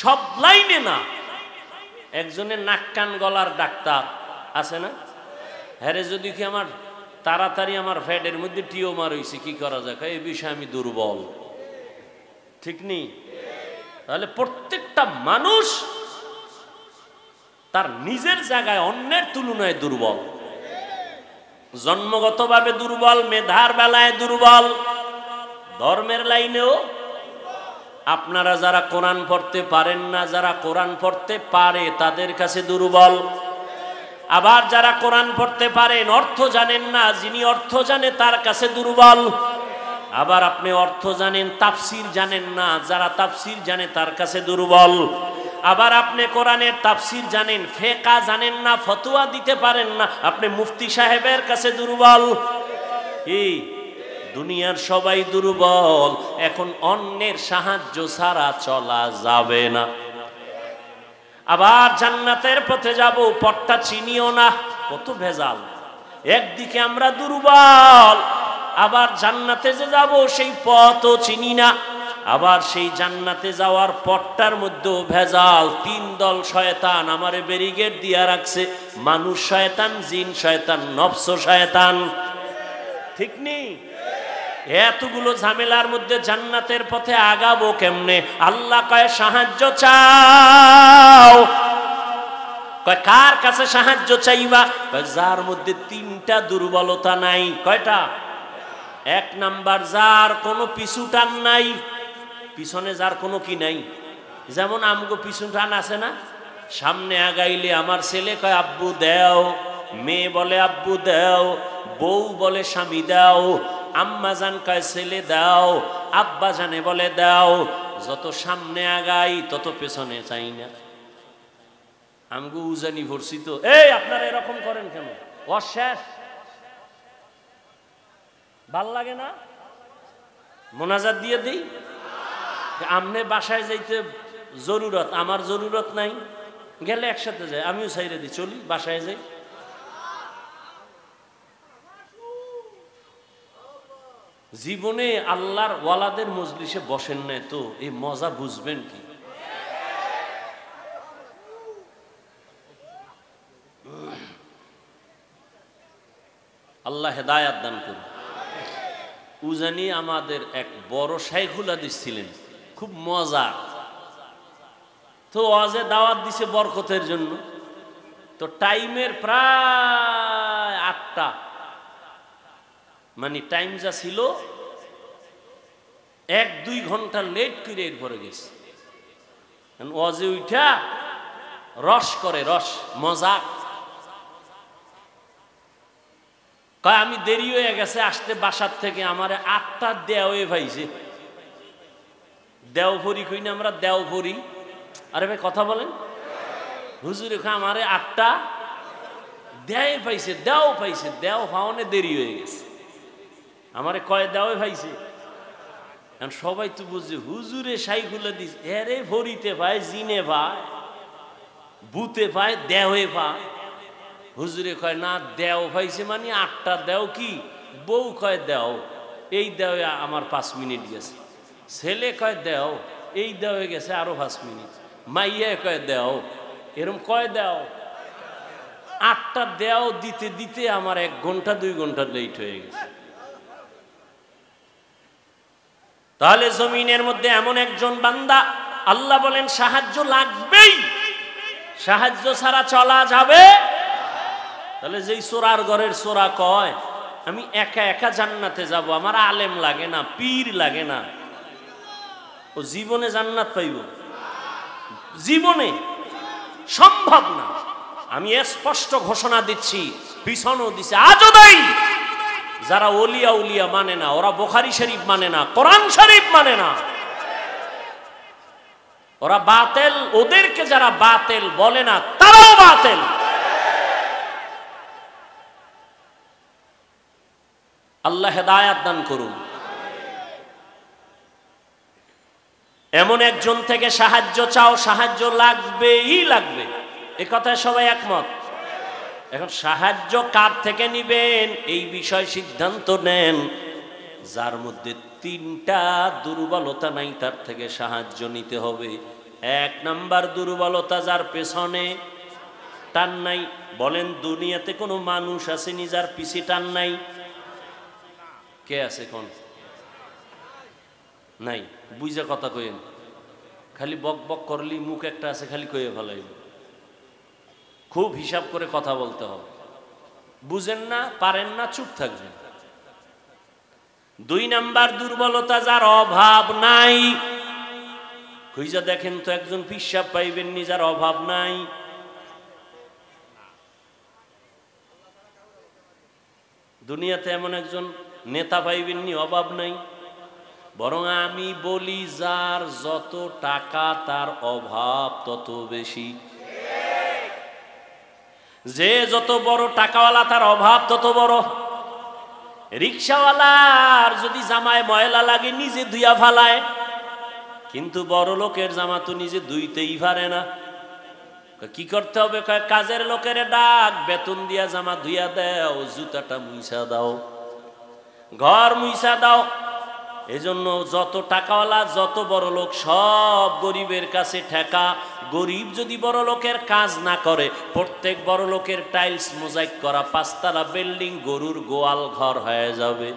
সব লাইনে না। একজনের নাক কান গলার ডাক্তার আছে না? হ্যাঁ, যদি কি আমার তাড়াতাড়ি আমার ফ্যাটের মধ্যে টিউমার হয়েছে, কি করা যায়? এই বিষয়ে আমি দুর্বল, ঠিক নেই? তাহলে প্রত্যেকটা মানুষ তার নিজের জায়গায় অন্যের তুলনায় দুর্বল, জন্মগতভাবে দুর্বল, মেধার বেলায় দুর্বল, ধর্মের লাইনেও। আপনারা যারা কোরআন পড়তে পারেন না, যারা কোরআন পড়তে পারে তাদের কাছে দুর্বল। আবার যারা কোরআন পড়তে পারেন, অর্থ জানেন না, যিনি অর্থ জানে তার কাছে দুর্বল। আবার আপনি অর্থ জানেন, তাফসির জানেন না, যারা তাফসির জানে তার কাছে দুর্বল। আবার আপনি কোরআনের তাফসির জানেন, ফিকহ জানেন না, ফতোয়া দিতে পারেন না, আপনি মুফতি সাহেবের কাছে দুর্বল। এই দুনিয়ার সবাই দুর্বল। এখন অন্যের সাহায্য ছাড়া চলা যাবে না। আবার জান্নাতের পথে যাব, পথটা চিনিও না, কত ভেজাল। একদিকে আমরা দুর্বল, আবার জান্নাতে যে যাব সেই পথও চিনি না। আবার সেই জান্নাতে যাওয়ার পথটার মধ্যেও ভেজাল। 3 দল শয়তান আমারে ব্যারিকেড দিয়া রাখছে, মানুষ শয়তান, জিন শয়তান, নফস শয়তান, ঠিক নেই? এতগুলো ঝামেলার মধ্যে জান্নাতের পথে আগাবো কেমনে? আল্লাহ কয় সাহায্য চাও। কয় কার কাছে সাহায্য চাইবা? কয় যার মধ্যে 3টা দুর্বলতা নাই। কয়টা? 1 নাম্বার, যার কোনো পিছু টান নাই, পিছনে যার কোনো কি নাই। যেমন আমগো পিছু টান আছে না, সামনে আগাইলে আমার ছেলে কয় আব্বু দেও, মেয়ে বলে আব্বু দেও, বউ বলে স্বামী দাও, আম্মা জান কয় ছেলে দাও, আব্বা জানে বলে দাও। যত সামনে আগাই তত পেছনে চাই না। আমগো উজানি ভরছি তো। এই আপনারা এরকম করেন কেন? অশেষ ভাল লাগে না? মোনাজাত দিয়ে দিই। আমনে বাসায় যাইতে জরুরত, আমার জরুরত নাই। গেলে একসাথে যাই, আমিও সাইরে দিই, চলি বাসায় যাই। জীবনে আল্লাহর ওয়ালাদের মজলিসে বসেন নাই তো এই মজা বুঝবেন কি? আল্লাহ হেদায়াত দান করুন। উজানি আমাদের এক বড় শাইখুল হাদিস ছিলেন, খুব মজা। তো ওয়াজে দাওয়াত দিছে বরকতের জন্য। তো টাইমের প্রায় 8টা, মানে টাইম যা ছিল 1-2 ঘন্টা লেট করে এরপরে গেছে। ওয়াজে উঠা রস করে, রস মজাক কয় আমি দেরি হয়ে গেছে আসতে বাসার থেকে, আমারে 8টা দেওয়ে ভাইছে। দেওভরি কই না আমরা, দেওভরি। আরে ভাই কথা বলেন। হুজুর আমারে 8টা দেয় পাইছে, দেও পাইছে, দেও পাওনে দেরি হয়ে গেছে। আমারে কয় দেওয়ে পাইছে। কারণ সবাই তো বুঝছে হুজুরে শাইখুল হাদিস, এরে ভরিতে ভাই, জিনে ভাই, বুতে ভাই, দেওয়ে ভাই। হুজুরে কয় না, দেও পাইছে মানে 8টা দেও কি? বউ কয় দেও, এই দেওয়ে আমার 5 মিনিট গেছে। ছেলে কয় দেও, এই দেওয়ে গেছে আরো 5 মিনিট। মাইয়া কয় দেও, এরম কয় দেও। 8টা দেও দিতে দিতে আমার 1 ঘন্টা 2 ঘন্টা লেট হয়ে গেছে। তাহলে জমিনের মধ্যে এমন একজন বান্দা, আল্লাহ বলেন সাহায্য লাগবেই, সাহায্য ছাড়া চলা যাবে। তাহলে যেই চোরার ঘরের চোরা কয় আমি একা একা জান্নাতে যাব, আমার আলেম লাগে না, পীর লাগে না, ও জীবনে জান্নাত পাইব? জীবনে সম্ভব না। আমি স্পষ্ট ঘোষণা দিচ্ছি, পিছনও দিছে, আজও দেই। যারা ওলিয়া উলিয়া মানে না, ওরা বুখারী শরীফ মানে না, কোরআন শরীফ মানে না, ওরা বাতিল। ওদেরকে যারা বাতিল বলে না, তারাও বাতিল। আল্লাহ হেদায়াত দান করুন। এমন একজন থেকে সাহায্য চাও, সাহায্য লাগবেই লাগবে, এ কথায় সবাই একমত। এখন সাহায্য কার থেকে নিবেন এই বিষয় সিদ্ধান্ত নেন। যার মধ্যে 3টা দুর্বলতা নাই তার থেকে সাহায্য নিতে হবে। 1 নাম্বার দুর্বলতা, যার পেছনে টান নাই। বলেন দুনিয়াতে কোনো মানুষ আসেনি যার পিছে টান নাই? কে আছে কোন? নাই। বুঝা কথা কইেন, খালি বক বক করলি মুখ একটা আছে খালি কইয়ে ফেলাইব। খুব হিসাব করে কথা বলতে হবে। বুঝেন না, পারেন না, চুপ থাকবেন। 2 নাম্বার দুর্বলতা, যার অভাব নাই। খুঁজা দেখেন তো একজন পিসাব পাইবেন নি যার অভাব নাই। দুনিয়াতে এমন একজন নেতা পাইবেন নি অভাব নাই। বরং আমি বলি যার যত টাকা তার অভাব তত বেশি। যে যত বড় টাকাওয়ালা তার অভাব তত বড়। রিক্সাওয়ালার যদি জামায় ময়লা লাগে নিজে ধুইয়া ফালায়, কিন্তু বড় লোকের জামা তো নিজে ধুইতেই পারে না। কি করতে হবে? কাজের লোকের ডাক, বেতন দিয়া জামা ধুইয়া দাও, জুতাটা মুইসা দাও, ঘর মুইসা দাও। এজন্য যত টাকাওয়ালা যত বড় লোক সব গরিবের কাছে ঠেকা। গরিব যদি বড় লোকের কাজ না করে, প্রত্যেক বড় লোকের টাইলস মোজাইক করা 5 তলা বিল্ডিং গরুর গোয়াল ঘর হয়ে যাবে।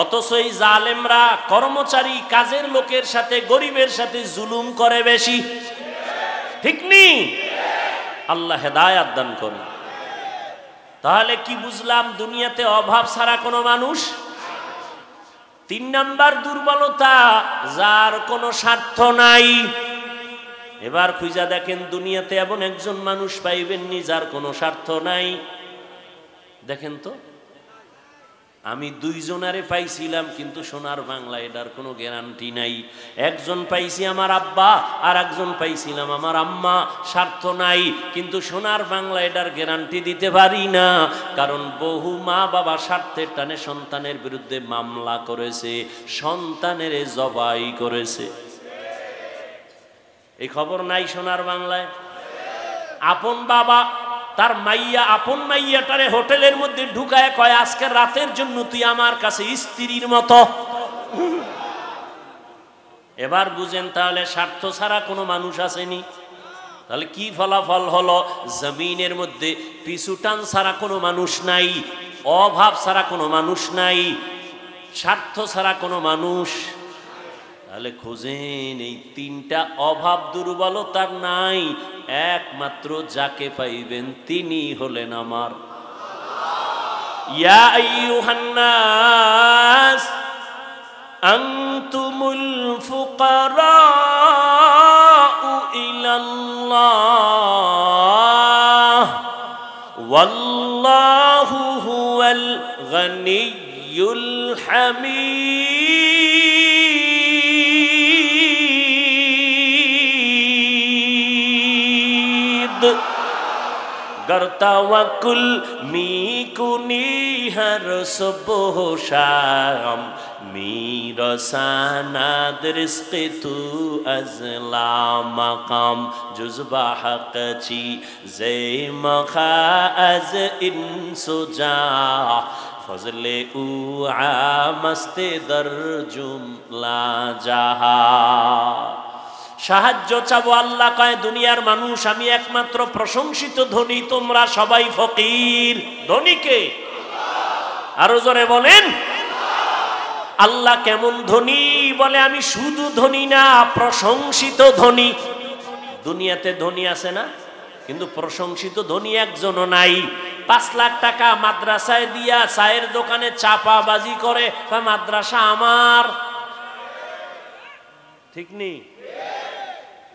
অথচ এই জালেমরা কর্মচারী কাজের লোকের সাথে গরিবের সাথে জুলুম করে বেশি। ঠিক নি? আল্লাহ হেদায়াত দান করুন। তাহলে কি বুঝলাম? দুনিয়াতে অভাব ছাড়া কোনো মানুষ। 3 নাম্বার দুর্বলতা, যার কোনো স্বার্থ নাই। এবার খুঁজা দেখেন দুনিয়াতে এমন একজন মানুষ পাইবেননি যার কোনো স্বার্থ নাই। দেখেন তো, আমি 2 জনারে পাইছিলাম, কিন্তু সোনার বাংলা এটার কোনো গ্যারান্টি নাই। একজন পাইছি আমার আব্বা, আর একজন পাইছিলাম আমার আম্মা। স্বার্থ নাই, কিন্তু সোনার বাংলা এটার গ্যারান্টি দিতে পারি না। কারণ বহু মা বাবা স্বার্থের টানে সন্তানের বিরুদ্ধে মামলা করেছে, সন্তানের জবাই করেছে। এই খবর নাই সোনার বাংলায়? আপন বাবা তার মাইয়া, আপন মাইয়াটারে হোটেলের মধ্যে ঢুকায় কয় আজকে রাতের জন্য তুই আমার কাছে স্ত্রীর মতো। এবার বুঝেন তাহলে স্বার্থ ছাড়া কোনো মানুষ আসেনি? তাহলে কি ফলাফল হলো? জমিনের মধ্যে পিছু টান ছাড়া কোনো মানুষ নাই, অভাব ছাড়া কোনো মানুষ নাই, স্বার্থ ছাড়া কোনো মানুষ। তাহলে খোঁজেন এই তিনটা অভাব দুর্বলতার নাই, একমাত্র যাকে পাইবেন তিনি হলেন আমার। ইয়া আইয়ুহান নাস আনতুমুল ফুকারাউ ইলাল্লাহ ওয়াল্লাহু হুয়াল গনিয়্যুল হামিদ। गर तवक्कुल मीकुनी हर सुबह शाम मीरसानाद रिस्क तू अज़ला मकाम जुज़बा हक़ ची ज़े मखा अज़ इंसुजा फज़ले उ आमस्ते दर जुमला जहा। সাহায্য চাবো, আল্লাহ কয় দুনিয়ার মানুষ আমি একমাত্র প্রশংসিত ধনী, তোমরা সবাই ফকির। ধনীকে আরো জোরে বলেন। আল্লাহ কেমন ধনী? বলে আমি শুধু ধনী না, প্রশংসিত ধনী। দুনিয়াতে ধনী আছে না, কিন্তু প্রশংসিত ধনী একজনও নাই। 5 লাখ টাকা মাদ্রাসায় দিয়া চায়ের দোকানে চাপাবাজি করে, মাদ্রাসা আমার, ঠিক নেই?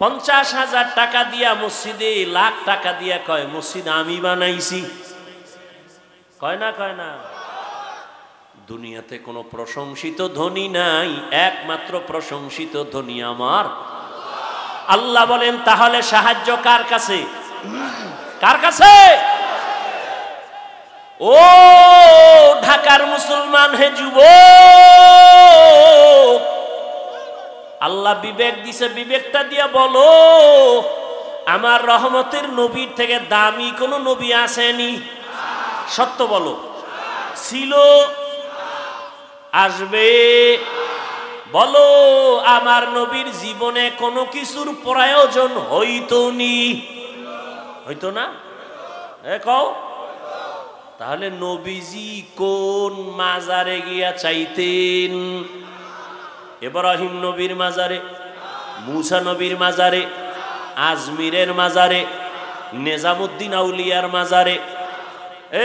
50,000 টাকা দিয়া মসজিদে, লাখ টাকা দিয়া কয় মসজিদ আমি বানাইছি। কয় না, কয় না? দুনিয়াতে কোনো প্রশংসিত ধনী নাই, একমাত্র প্রশংসিত ধনী আমার আল্লাহ। বলেন তাহলে সাহায্য কার কাছে? কার কাছে? ও ঢাকার মুসলমান, হে যুবক, আল্লাহ বিবেক দিছে, বিবেকটা দিয়া বলো আমার রহমতের নবীর থেকে দামি কোন নবী আসেনি? সত্য বলো। ছিল? আসবে? বলো আমার নবীর জীবনে কোনো কিছুর প্রয়োজন হইতো নি? হইতো না? কও। তাহলে নবীজি কোন মাজারে গিয়া চাইতেন? ইব্রাহিম নবীর মাজারে, মুসা নবীর মাজারে, আজমিরের মাজারে, নিজামুদ্দিন আউলিয়ার মাজারে।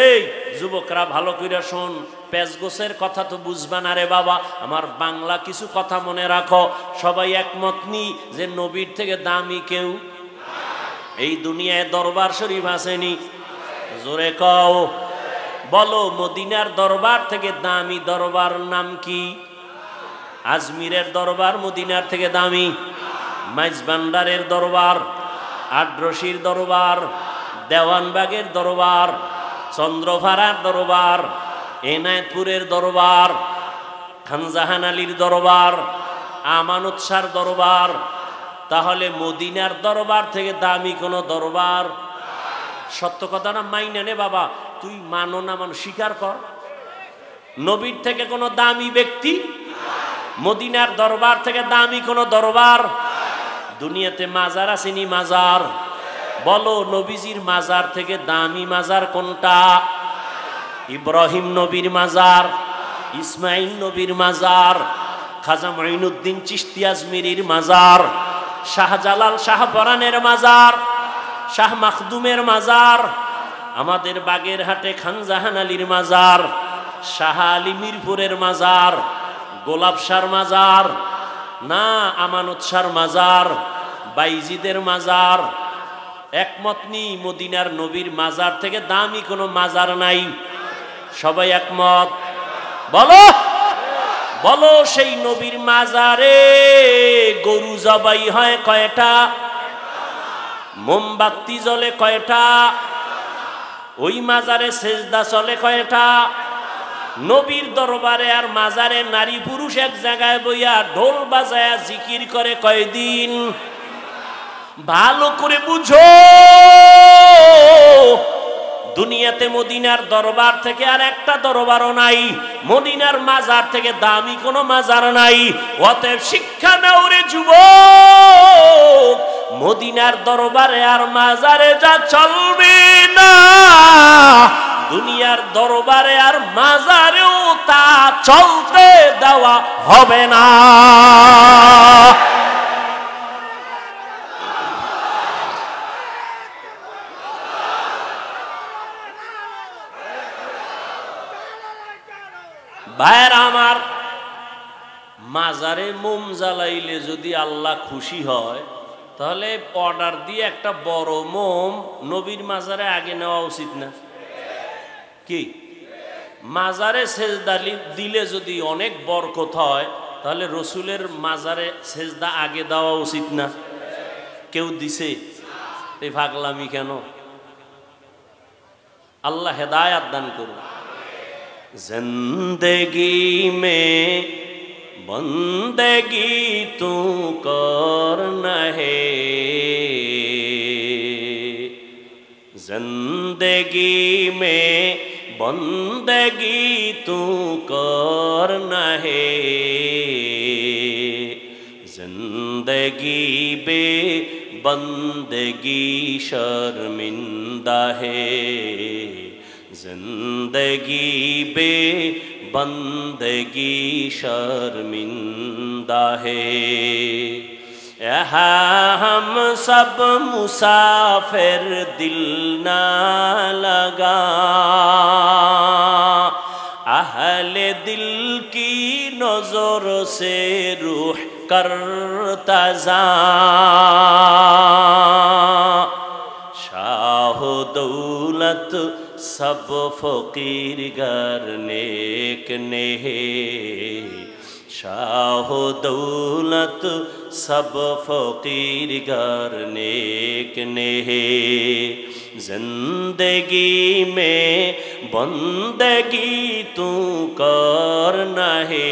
এই যুবকরা ভালো কইরা শোন, পেজগোছের কথা তো বুঝবা না রে বাবা, আমার বাংলা কিছু কথা মনে রাখো। সবাই একমত নি যে নবীর থেকে দামি কেউ এই দুনিয়ায় দরবার শরীফ আসেনি? জোরে কও। বলো মদিনার দরবার থেকে দামি দরবার নাম কি? আজমিরের দরবার মদিনার থেকে দামি? মাইজবান্ডারের দরবার, আড্রসির দরবার, দেওয়ানবাগের দরবার, চন্দ্রভাড়ার দরবার, এনায়েতপুরের দরবার, খানজাহান আলীর দরবার, আমানত শাহর দরবার। তাহলে মদিনার দরবার থেকে দামি কোন দরবার? সত্য কথা না মাইনা নে বাবা, তুই মানো না মানো স্বীকার কর। নবীর থেকে কোনো দামি ব্যক্তি, মদিনার দরবার থেকে দামি কোন দরবার? দুনিয়াতে মাজার আসেনি? মাজার। বলো নবীজির মাজার থেকে দামি মাজার কোনটা? ইব্রাহিম নবীর মাজার, ইসমাইল নবীর মাজার, খাজা মঈনুদ্দিন চিশতি আজমিরির মাজার, শাহজালাল শাহপরানের মাজার, শাহ মাখদুমের মাজার, আমাদের বাগেরহাটে খানজাহান আলীর মাজার, শাহ আলী মিরপুরের মাজার, গোলাপ শাহর মাজার না, আমানত শাহর মাজার, বাইজিদের মাজার। একমত নি মদিনার নবীর মাজার থেকে দামি কোনো মাজার নাই? সবাই একমত? বলো বলো সেই নবীর মাজারে গরু জবাই হয় কয়টা? মোমবাতি জ্বলে কয়টা? ওই মাজারে সেজদা চলে কয়টা? নবীর দরবারে আর মাজারে নারী পুরুষ এক জায়গায় বইয়া ঢোল বাজায়া জিকির করে কয়দিন? ভালো করে বুঝো, দুনিয়াতে মদিনার দরবার থেকে আর একটা দরবারও নাই, মদিনার মাজার থেকে দামি কোনো মাজার নাই। অতএব শিক্ষা নাও রে যুবক, মদিনার দরবারে আর মাজারে যা চলবে না, দুনিয়ার দরবারে আর মাজারেও তা চলতে দেওয়া হবে না। ভাইয়েরা আমার, মাজারে মোম জ্বালাইলে যদি আল্লাহ খুশি হয়, তাহলে অর্ডার দিয়ে একটা বড় মোম নবীর মাজারে আগে নেওয়া উচিত না কি? মাজারে সেজদা দিলে যদি অনেক বরকত হয়, তাহলে রসুলের মাজারে সেজদা আগে দেওয়া উচিত না? কেউ দিছে? এই পাগলামি কেন? আল্লাহ হেদায়াত দান করুন। जिंदगी में बंदगी तू करना है, जिंदगी में बंदगी तू करना है, जिंदगी बे बंदगी शर्मिंदा है, जिंदगी बे बंदगी शर्मिंदा है। यहाँ हम सब मुसाफिर दिल ना लगा, अहले दिल की नजर से रूह करता जा, शाह दौलत सब फकीर गर नेक ने, शाह दौलत सब फकीर गर नेक ने, जिंदगी में बंदगी तू करना है,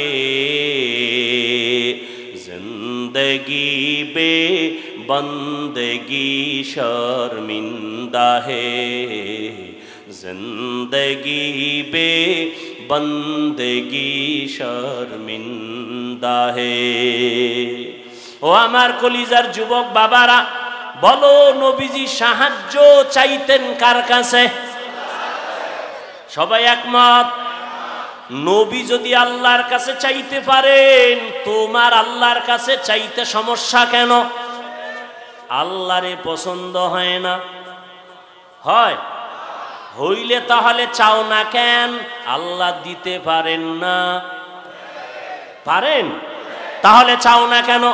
जिंदगी बे बंदगी शर्मिंदा है, जिंदगी बे बंदगी शर्मिंदा है। ও আমার কলিজার যুবক বাবারা, বলো নবীজি সাহায্য চাইতেন কার কাছে? সবাই একমত? নবী যদি আল্লাহর কাছে চাইতে পারেন, তোমার আল্লাহর কাছে চাইতে সমস্যা কেন? আল্লাহরে পছন্দ হয় না? হয়? হইলে তাহলে চাও না কেন? আল্লাহ দিতে পারেন না? পারেন? তাহলে চাও না কেন?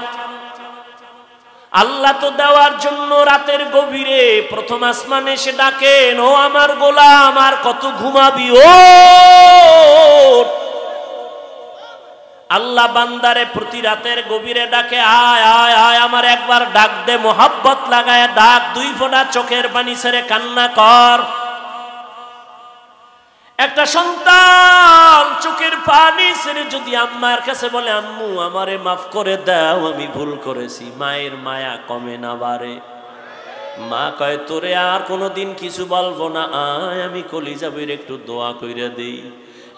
আল্লাহ তো দেওয়ার জন্য রাতের গভীরে প্রথম আসমানে এসে ডাকেন, ও আমার গোলাম আর কত ঘুমাবি, ও আল্লাহ বান্দারে প্রতি রাতের গভীরে ডাকে, আয় আয় আয় আমার একবার ডাক দে, মোহাব্বত লাগায় ডাক, দুই ফোঁটা চোখের পানি ছেড়ে কান্না কর। একটা সন্তান চোখের পানি ছেড়ে যদি আম্মার কাছে বলে, আম্মু আমারে মাফ করে দাও, আমি ভুল করেছি, মায়ের মায়া কমে না বাড়ে? মা কয়, তোরে আর কোনোদিন কিছু বলবো না, আয় আমি কলিজাবের একটু দোয়া কইরা দেই।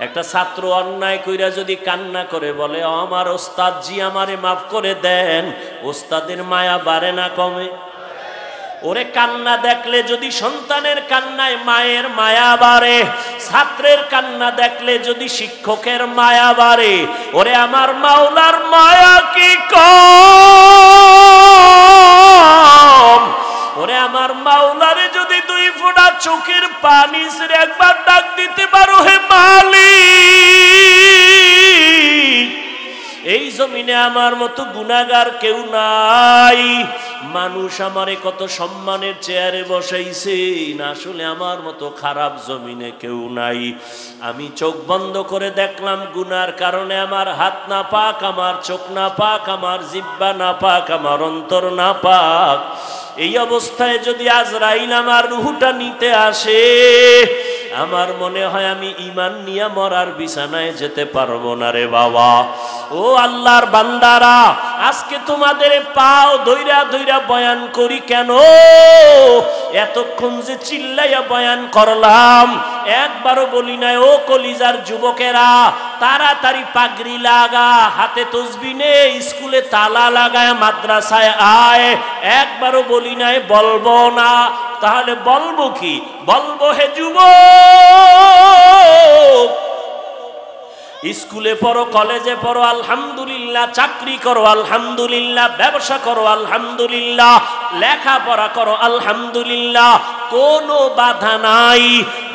একটা ছাত্র অন্যায় কইরা যদি কান্না করে বলে, আমার ওস্তাদ জি আমারে মাফ করে দেন, ওস্তাদের মায়া বাড়ে না কমে? ওরে কান্না দেখলে যদি সন্তানের কান্নায় মায়ের মায়া বাড়ে, ছাত্রের কান্না দেখলে যদি শিক্ষকের মায়া বাড়ে, ওরে আমার মাওলার মায়া কি কম? ওরে আমার মাওলারে যদি দুই ফোঁটা চোখের পানি ছেড়ে একবার ডাক দিতে পারো, হে মালিক, এই জমিনে আমার মতো গুনাহগার কেউ নাই। মানুষ আমারে কত সম্মানের চেয়ারে বসাইছে, না আসলে আমার মতো খারাপ জমিনে কেউ নাই। আমি চোখ বন্ধ করে দেখলাম, গুনার কারণে আমার হাত না পাক, আমার চোখ না পাক, আমার জিহ্বা না পাক, আমার অন্তর না পাক। এই অবস্থায় যদি আজরাইল আমার রূহটা নিতে আসে, আমার মনে হয় আমি ঈমান নিয়ে মরার বিছানায় যেতে পারবো না রে বাবা। ও আল্লাহর বান্দারা, আজকে তোমাদের পাও ধইরা ধইরা বয়ান করি কেন? এতক্ষণ যে চিল্লাইয়া বয়ান করলাম, একবারও বলি নাই ও কলিজার যুবকেরা তাড়াতাড়ি পাগড়ি লাগা, হাতে তসবিহ নে, স্কুলে তালা লাগায় মাদ্রাসায় আয়। একবারও বলি নাই বলবো না। তাহলে বলবো কি? বলবো হে যুবক, স্কুলে পড়ো, কলেজে পড়ো আলহামদুলিল্লাহ, চাকরি করো আলহামদুলিল্লাহ, ব্যবসা করো আলহামদুলিল্লাহ, লেখাপড়া করো আলহামদুলিল্লাহ, কোনো বাধা নাই।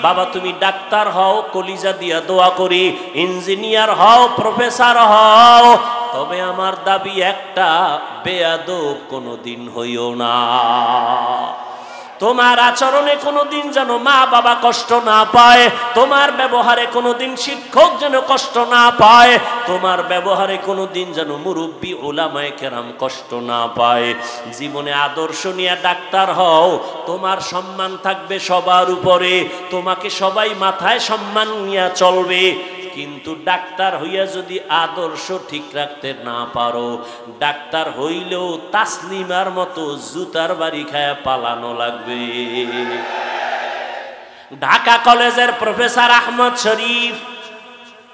বাবা তুমি ডাক্তার হও, কলিজা দিয়া দোয়া করি, ইঞ্জিনিয়ার হও, প্রফেসর হও, তবে আমার দাবি একটা, বেয়াদব কোনোদিন হইও না। তোমার আচরণে কোনোদিন যেন মা বাবা কষ্ট না পায়, তোমার ব্যবহারে কোনোদিন শিক্ষক যেন কষ্ট না পায়, তোমার ব্যবহারে কোনোদিন যেন মুরব্বী উলামায়ে কেরাম কষ্ট না পায়। জীবনে আদর্শ নিয়ে ডাক্তার হও, তোমার সম্মান থাকবে সবার উপরে, তোমাকে সবাই মাথায় সম্মান নিয়ে চলবে। কিন্তু ডাক্তার হইয়া যদি আদর্শ ঠিক রাখতে না পারো, ডাক্তার হইলেও তাসলিমার মতো জুতার বাড়ি খায়া পালানো লাগবে। ঢাকা কলেজের প্রফেসর আহমদ শরীফ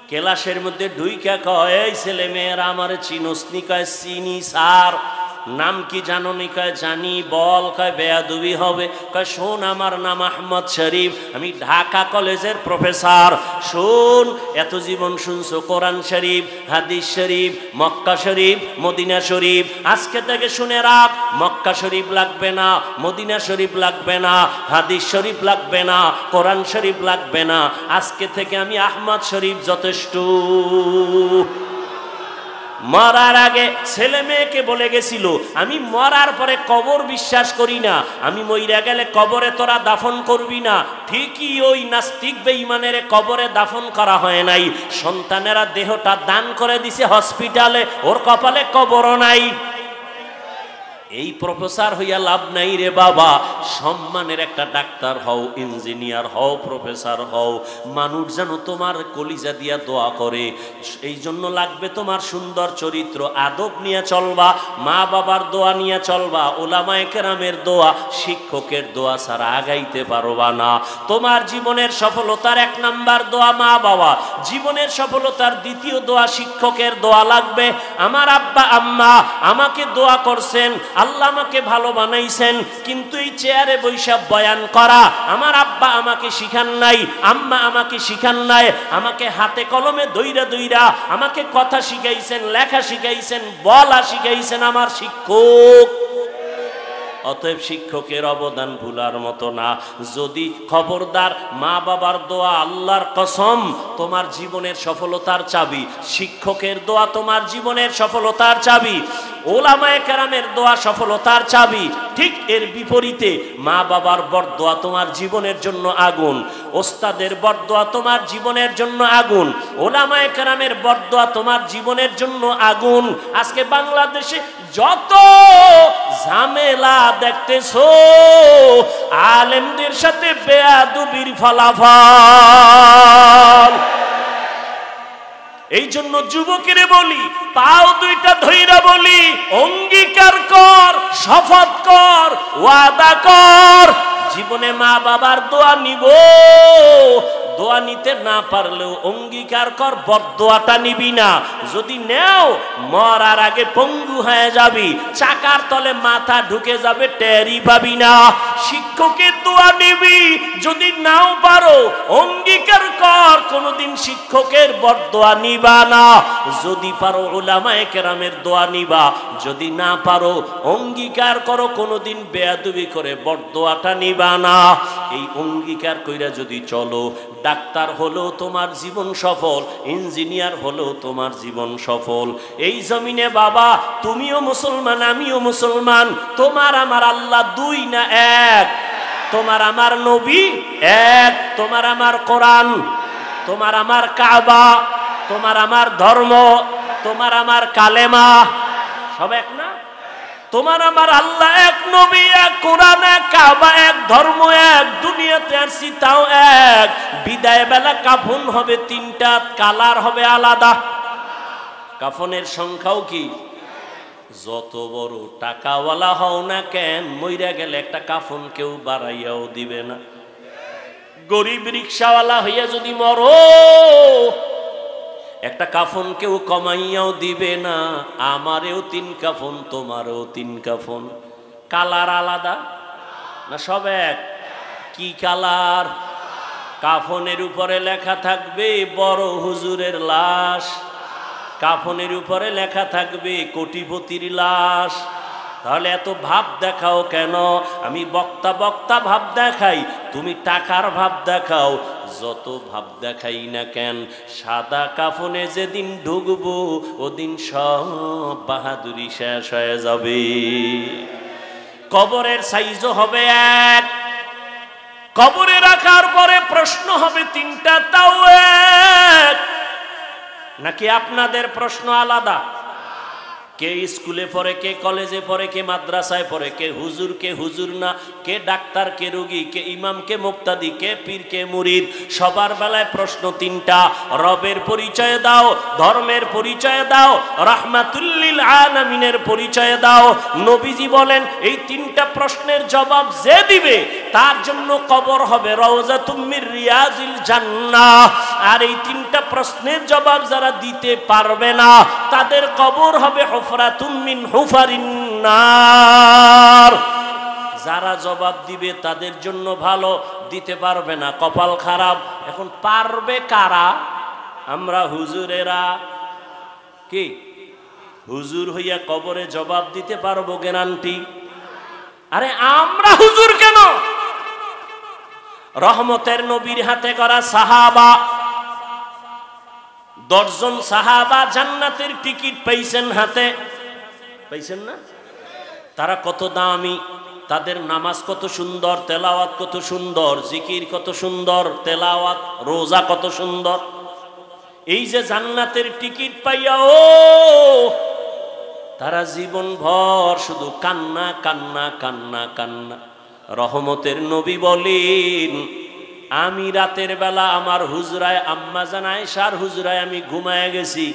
ক্লাসের মধ্যে ঢুইকা কয়, এই ছেলে মেয়েরা আমার চিনসনি? কয় চিনি স্যার। নাম কি জানো নি? কয় জানি। বল। কয় বেয়াদবি হবে। কয় শোন, আমার নাম আহমদ শরীফ, আমি ঢাকা কলেজের প্রফেসর। শোন, এত জীবন শুনছো কোরআন শরীফ, হাদিস শরীফ, মক্কা শরীফ, মদিনা শরীফ, আজকে থেকে শুনে রাখ, মক্কা শরীফ লাগবে না, মদিনা শরীফ লাগবে না, হাদিস শরীফ লাগবে না, কোরআন শরীফ লাগবে না, আজকে থেকে আমি আহমদ শরীফ যথেষ্ট। মরার আগে ছেলে মেয়েকে বলে গেছিল, আমি মরার পরে কবর বিশ্বাস করি না, আমি মইরা গেলে কবরে তোরা দাফন করবি না। ঠিকই ওই নাস্তিক বেঈমানের কবরে দাফন করা হয় নাই, সন্তানেরা দেহটা দান করে দিছে হসপিটালে, ওর কপালে কবরও নাই। এই প্রফেসর হইয়া লাভ নাই রে বাবা। সম্মানের একটা ডাক্তার হও, ইঞ্জিনিয়ার হও, প্রফেসর হও, মানুষ যেন তোমার কলিজা দিয়া দোয়া করে। এই জন্য লাগবে তোমার সুন্দর চরিত্র, আদব নিয়ে চলবা, মা বাবার দোয়া নিয়ে চলবা, উলামায়ে কেরামের দোয়া, শিক্ষকের দোয়া ছাড়া আগাইতে পারবা না। তোমার জীবনের সফলতার এক নাম্বার দোয়া মা বাবা, জীবনের সফলতার দ্বিতীয় দোয়া শিক্ষকের দোয়া লাগবে। আমার আব্বা আম্মা আমাকে দোয়া করছেন, আল্লাহ আমাকে ভালো বানাইছেন, কিন্তু এই চেয়ারে বৈশা বয়ান করা আমার আব্বা আমাকে শিখান নাই, আম্মা আমাকে শিখান নাই, আমাকে হাতে কলমে দইরা দইরা আমাকে কথা শিখাইছেন, লেখা শিখাইছেন, বলা শিখাইছেন আমার শিক্ষক। অতএব শিক্ষকের অবদান ভুলার মতো না। যদি খবরদার, মা বাবার দোয়া আল্লাহর কসম তোমার জীবনের সফলতার চাবি, শিক্ষকের দোয়া তোমার জীবনের সফলতার চাবি, ওলামায়ে কেরামের দোয়া সফলতার চাবি। ঠিক এর বিপরীতে মা বাবার বরদোয়া তোমার জীবনের জন্য আগুন, ওস্তাদের বরদোয়া তোমার জীবনের জন্য আগুন, ওলামায়ে কেরামের বরদোয়া তোমার জীবনের জন্য আগুন। আজকে বাংলাদেশে যত ঝামেলা দেখতেছো, আলেমদের সাথে বেয়াদবির ফলাফল। এই জন্য যুবকেরে বলি, পাও দুইটা ধইরা বলি, অঙ্গীকার কর, শপথ কর, ওয়াদা কর, জীবনে মা বাবার দোয়া নিব। দোয়া নিতে না পারলেও অঙ্গীকার কর, বদদোয়াটা নিবি না। যদি নেও, মরার আগে পঙ্গু হয়ে যাবি, চাকার তলে মাথা ঢুকে যাবে, টেরই পাবি না। শিক্ষকের দোয়া নিবি, যদি নাও পারো অঙ্গীকার কর, কোনোদিন শিক্ষকের বদদোয়া নিবা না। যদি পারো উলামায়ে কেরামের দোয়া নিবা, যদি না পারো অঙ্গীকার করো, কোনোদিন বেয়াদবি করে বদদোয়াটা নিবা না। এই অঙ্গীকার কইরা যদি চলো, ডাক্তার হলো তোমার জীবন সফল, ইঞ্জিনিয়ার হলো তোমার জীবন সফল। এই জমিনে বাবা তুমিও মুসলমান, আমিও মুসলমান, তোমার আমার আল্লাহ দুই না এক, তোমার আমার নবী এক, তোমার আমার কোরআন, তোমার আমার কাবা, তোমার আমার ধর্ম, তোমার আমার কালেমা, সব এক না? তোমার আমার আল্লাহ এক, নবী এক, কোরআন এক, কাবা এক, ধর্ম এক, দুনিয়াতে আর আসছি তাও এক, বিদায় বেলা কাফন হবে তিনটা, কালার হবে আলাদা। কাফনের সংখ্যাও কি? যত বড় টাকাওয়ালা হও না কেন, মইরা গেলে একটা কাফন কেউ বাড়াইয়াও দিবে না। গরিব রিক্সাওয়ালা হইয়া যদি মরো, একটা কাফন কেউ কমাইয়াও দিবে না। আমারেও 3 কাফন, তোমারও 3 কাফন। কালার আলাদা না সব এক? কি কালার? কাফনের উপরে লেখা থাকবে বড় হুজুরের লাশ, কাফনের উপরে লেখা থাকবে কোটিপতির লাশ। তাহলে এত ভাব দেখাও কেন? আমি বক্তা বক্তা ভাব দেখাই, তুমি টাকার ভাব দেখাও। যত ভাব দেখাই না কেন, সাদা কাফনে যেদিন ঢুকবো ওদিন সব বাহাদুরি শেষ হয়ে যাবে। কবরের সাইজও হবে এক, কবরে রাখার পরে প্রশ্ন হবে 3টা, তাও এক। নাকি আপনাদের প্রশ্ন আলাদা? কে স্কুলে পড়ে, কে কলেজে পড়ে, কে মাদ্রাসায় পড়ে, কে হুজুর না, কে ডাক্তার, কে রোগী, কে ইমাম, কে মুক্তাদি, কে পীর, কে মুরিদ। সবার বেলায় প্রশ্ন 3টা। রবের পরিচয় দাও, ধর্মের পরিচয় দাও, রাহমাতুল্লিল আলামিনের পরিচয় দাও। নবীজি বলেন এই 3টা প্রশ্নের জবাব যে দিবে তার জন্য কবর হবে রওজাতুম মির রিয়াজিল জান্নাহ। আর এই 3টা প্রশ্নের জবাব যারা দিতে পারবে না তাদের কবর হবে হুফরাতুম মিন হুফারিন নার। যারা জবাব দিবে তাদের জন্য ভালো, দিতে পারবে না কপাল খারাপ। এখন পারবে কারা? আমরা হুজুরেরা। কি হুজুর হইয়া কবরে জবাব দিতে পারবো গ্যারান্টি? আরে আমরা হুজুর কেন? রহমতের নবীর হাতে করা সাহাবা, 10 জন সাহাবা জান্নাতের টিকিট পাইছেন হাতে, পাইছেন না? তারা কত দামি, তাদের নামাজ কত সুন্দর, তেলাওয়াত কত সুন্দর, জিকির কত সুন্দর, তেলাওয়াত রোজা কত সুন্দর। এই যে জান্নাতের টিকিট পাইয়াও তারা জীবন ভর শুধু কান্না কান্না কান্না কান্না। রহমতের নবী বলেন আমি রাতের বেলা আমার হুজরায় আম্মা জান আয়েশার হুজরায় আমি ঘুমায় গেছি,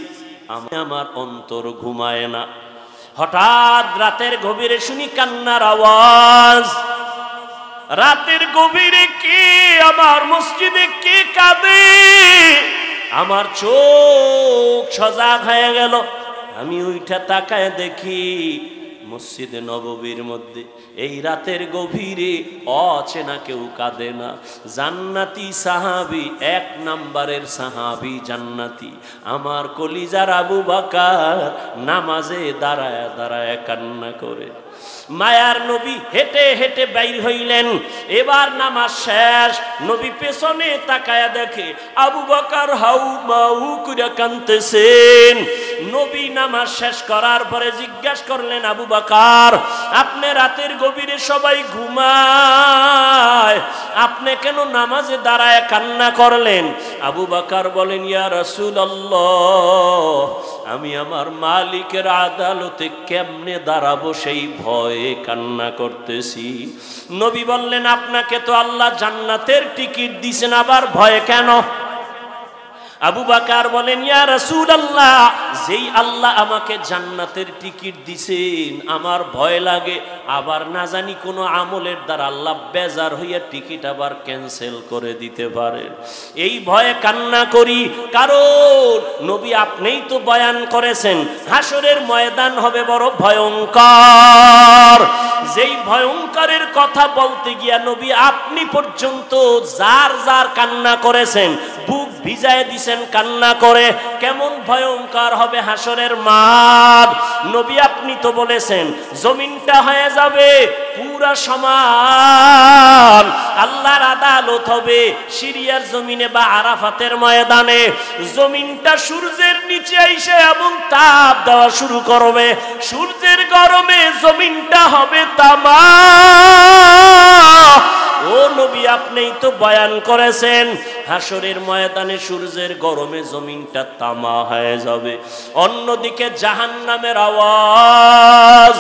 আমার অন্তর ঘুমায় না। হঠাৎ রাতের গভীরে শুনি কান্নার আওয়াজ। রাতের গভীরে কে আমার মসজিদে কে কাঁদে? আমার চোখ সজাগ হয়ে গেল। আমি ওইটা তাকায় দেখি মসজিদে নববীর মধ্যে এই রাতের গভীরে অচেনা কেউ কাঁদে না। জান্নাতি সাহাবী, 1 নম্বরের সাহাবী জান্নাতি আমার কলিজার আবু বকর নামাজে দাঁড়ায় দাঁড়ায় কান্না করে। মায়ার নবী হেঁটে হেঁটে বাইর হইলেন। এবার নামাজ শেষ, নবী পেছনে তাকায়া দেখে আবু বকর হাউ মাউ করে কাঁদতেছেন। নবী নামাজ শেষ করার পরে জিজ্ঞাসা করলেন আবু বকর, আপনি রাতের গভীরে সবাই ঘুমায়, আপনি কেন নামাজে দাঁড়ায় কান্না করলেন? আবু বকর বলেন ইয়া রাসূলুল্লাহ, আমি আমার মালিকের আদালতে কেমনে দাঁড়াবো সেই ভয়ে কান্না করতেছি। নবী বললেন আপনাকে তো আল্লাহ জান্নাতের টিকিট দিয়েছেন, আবার ভয় কেন? আবু বকর বলেন ইয়া রাসূলুল্লাহ, যেই আল্লাহ আমাকে জান্নাতের টিকিট দিছেন আমার ভয় লাগে আবার না জানি কোনো আমলের দ্বারা আল্লাহ বেজার হইয়া টিকিট আবার ক্যান্সেল করে দিতে পারে, এই ভয়ে কান্না করি। কারণ নবী আপনিই তো বয়ান করেছেন হাসরের ময়দান হবে বড় ভয়ঙ্কর। যেই ভয়ঙ্করের কথা বলতে গিয়া নবী আপনি পর্যন্ত যার যার কান্না করেছেন, বুক ভিজায় দিছেন কান্না করে। কেমন ভয়ঙ্কর হবে হাসরের মাঠ। নবী আপনি তো বলেছেন জমিনটা হয়ে যাবে পুরা সমান, আল্লাহর আদালত হবে সিরিয়ার জমিনে বা আরাফাতের ময়দানে। জমিনটা সূর্যের নিচে এসে এবং তাপ দেওয়া শুরু করবে, সূর্যের গরমে জমিনটা হবে তামা। ও নবী আপনিই তো বয়ান করেছেন হাসরের ময়দানে সূর্যের গরমে জমিনটা তামা হয়ে যাবে। অন্যদিকে জাহান্নামের আওয়াজ।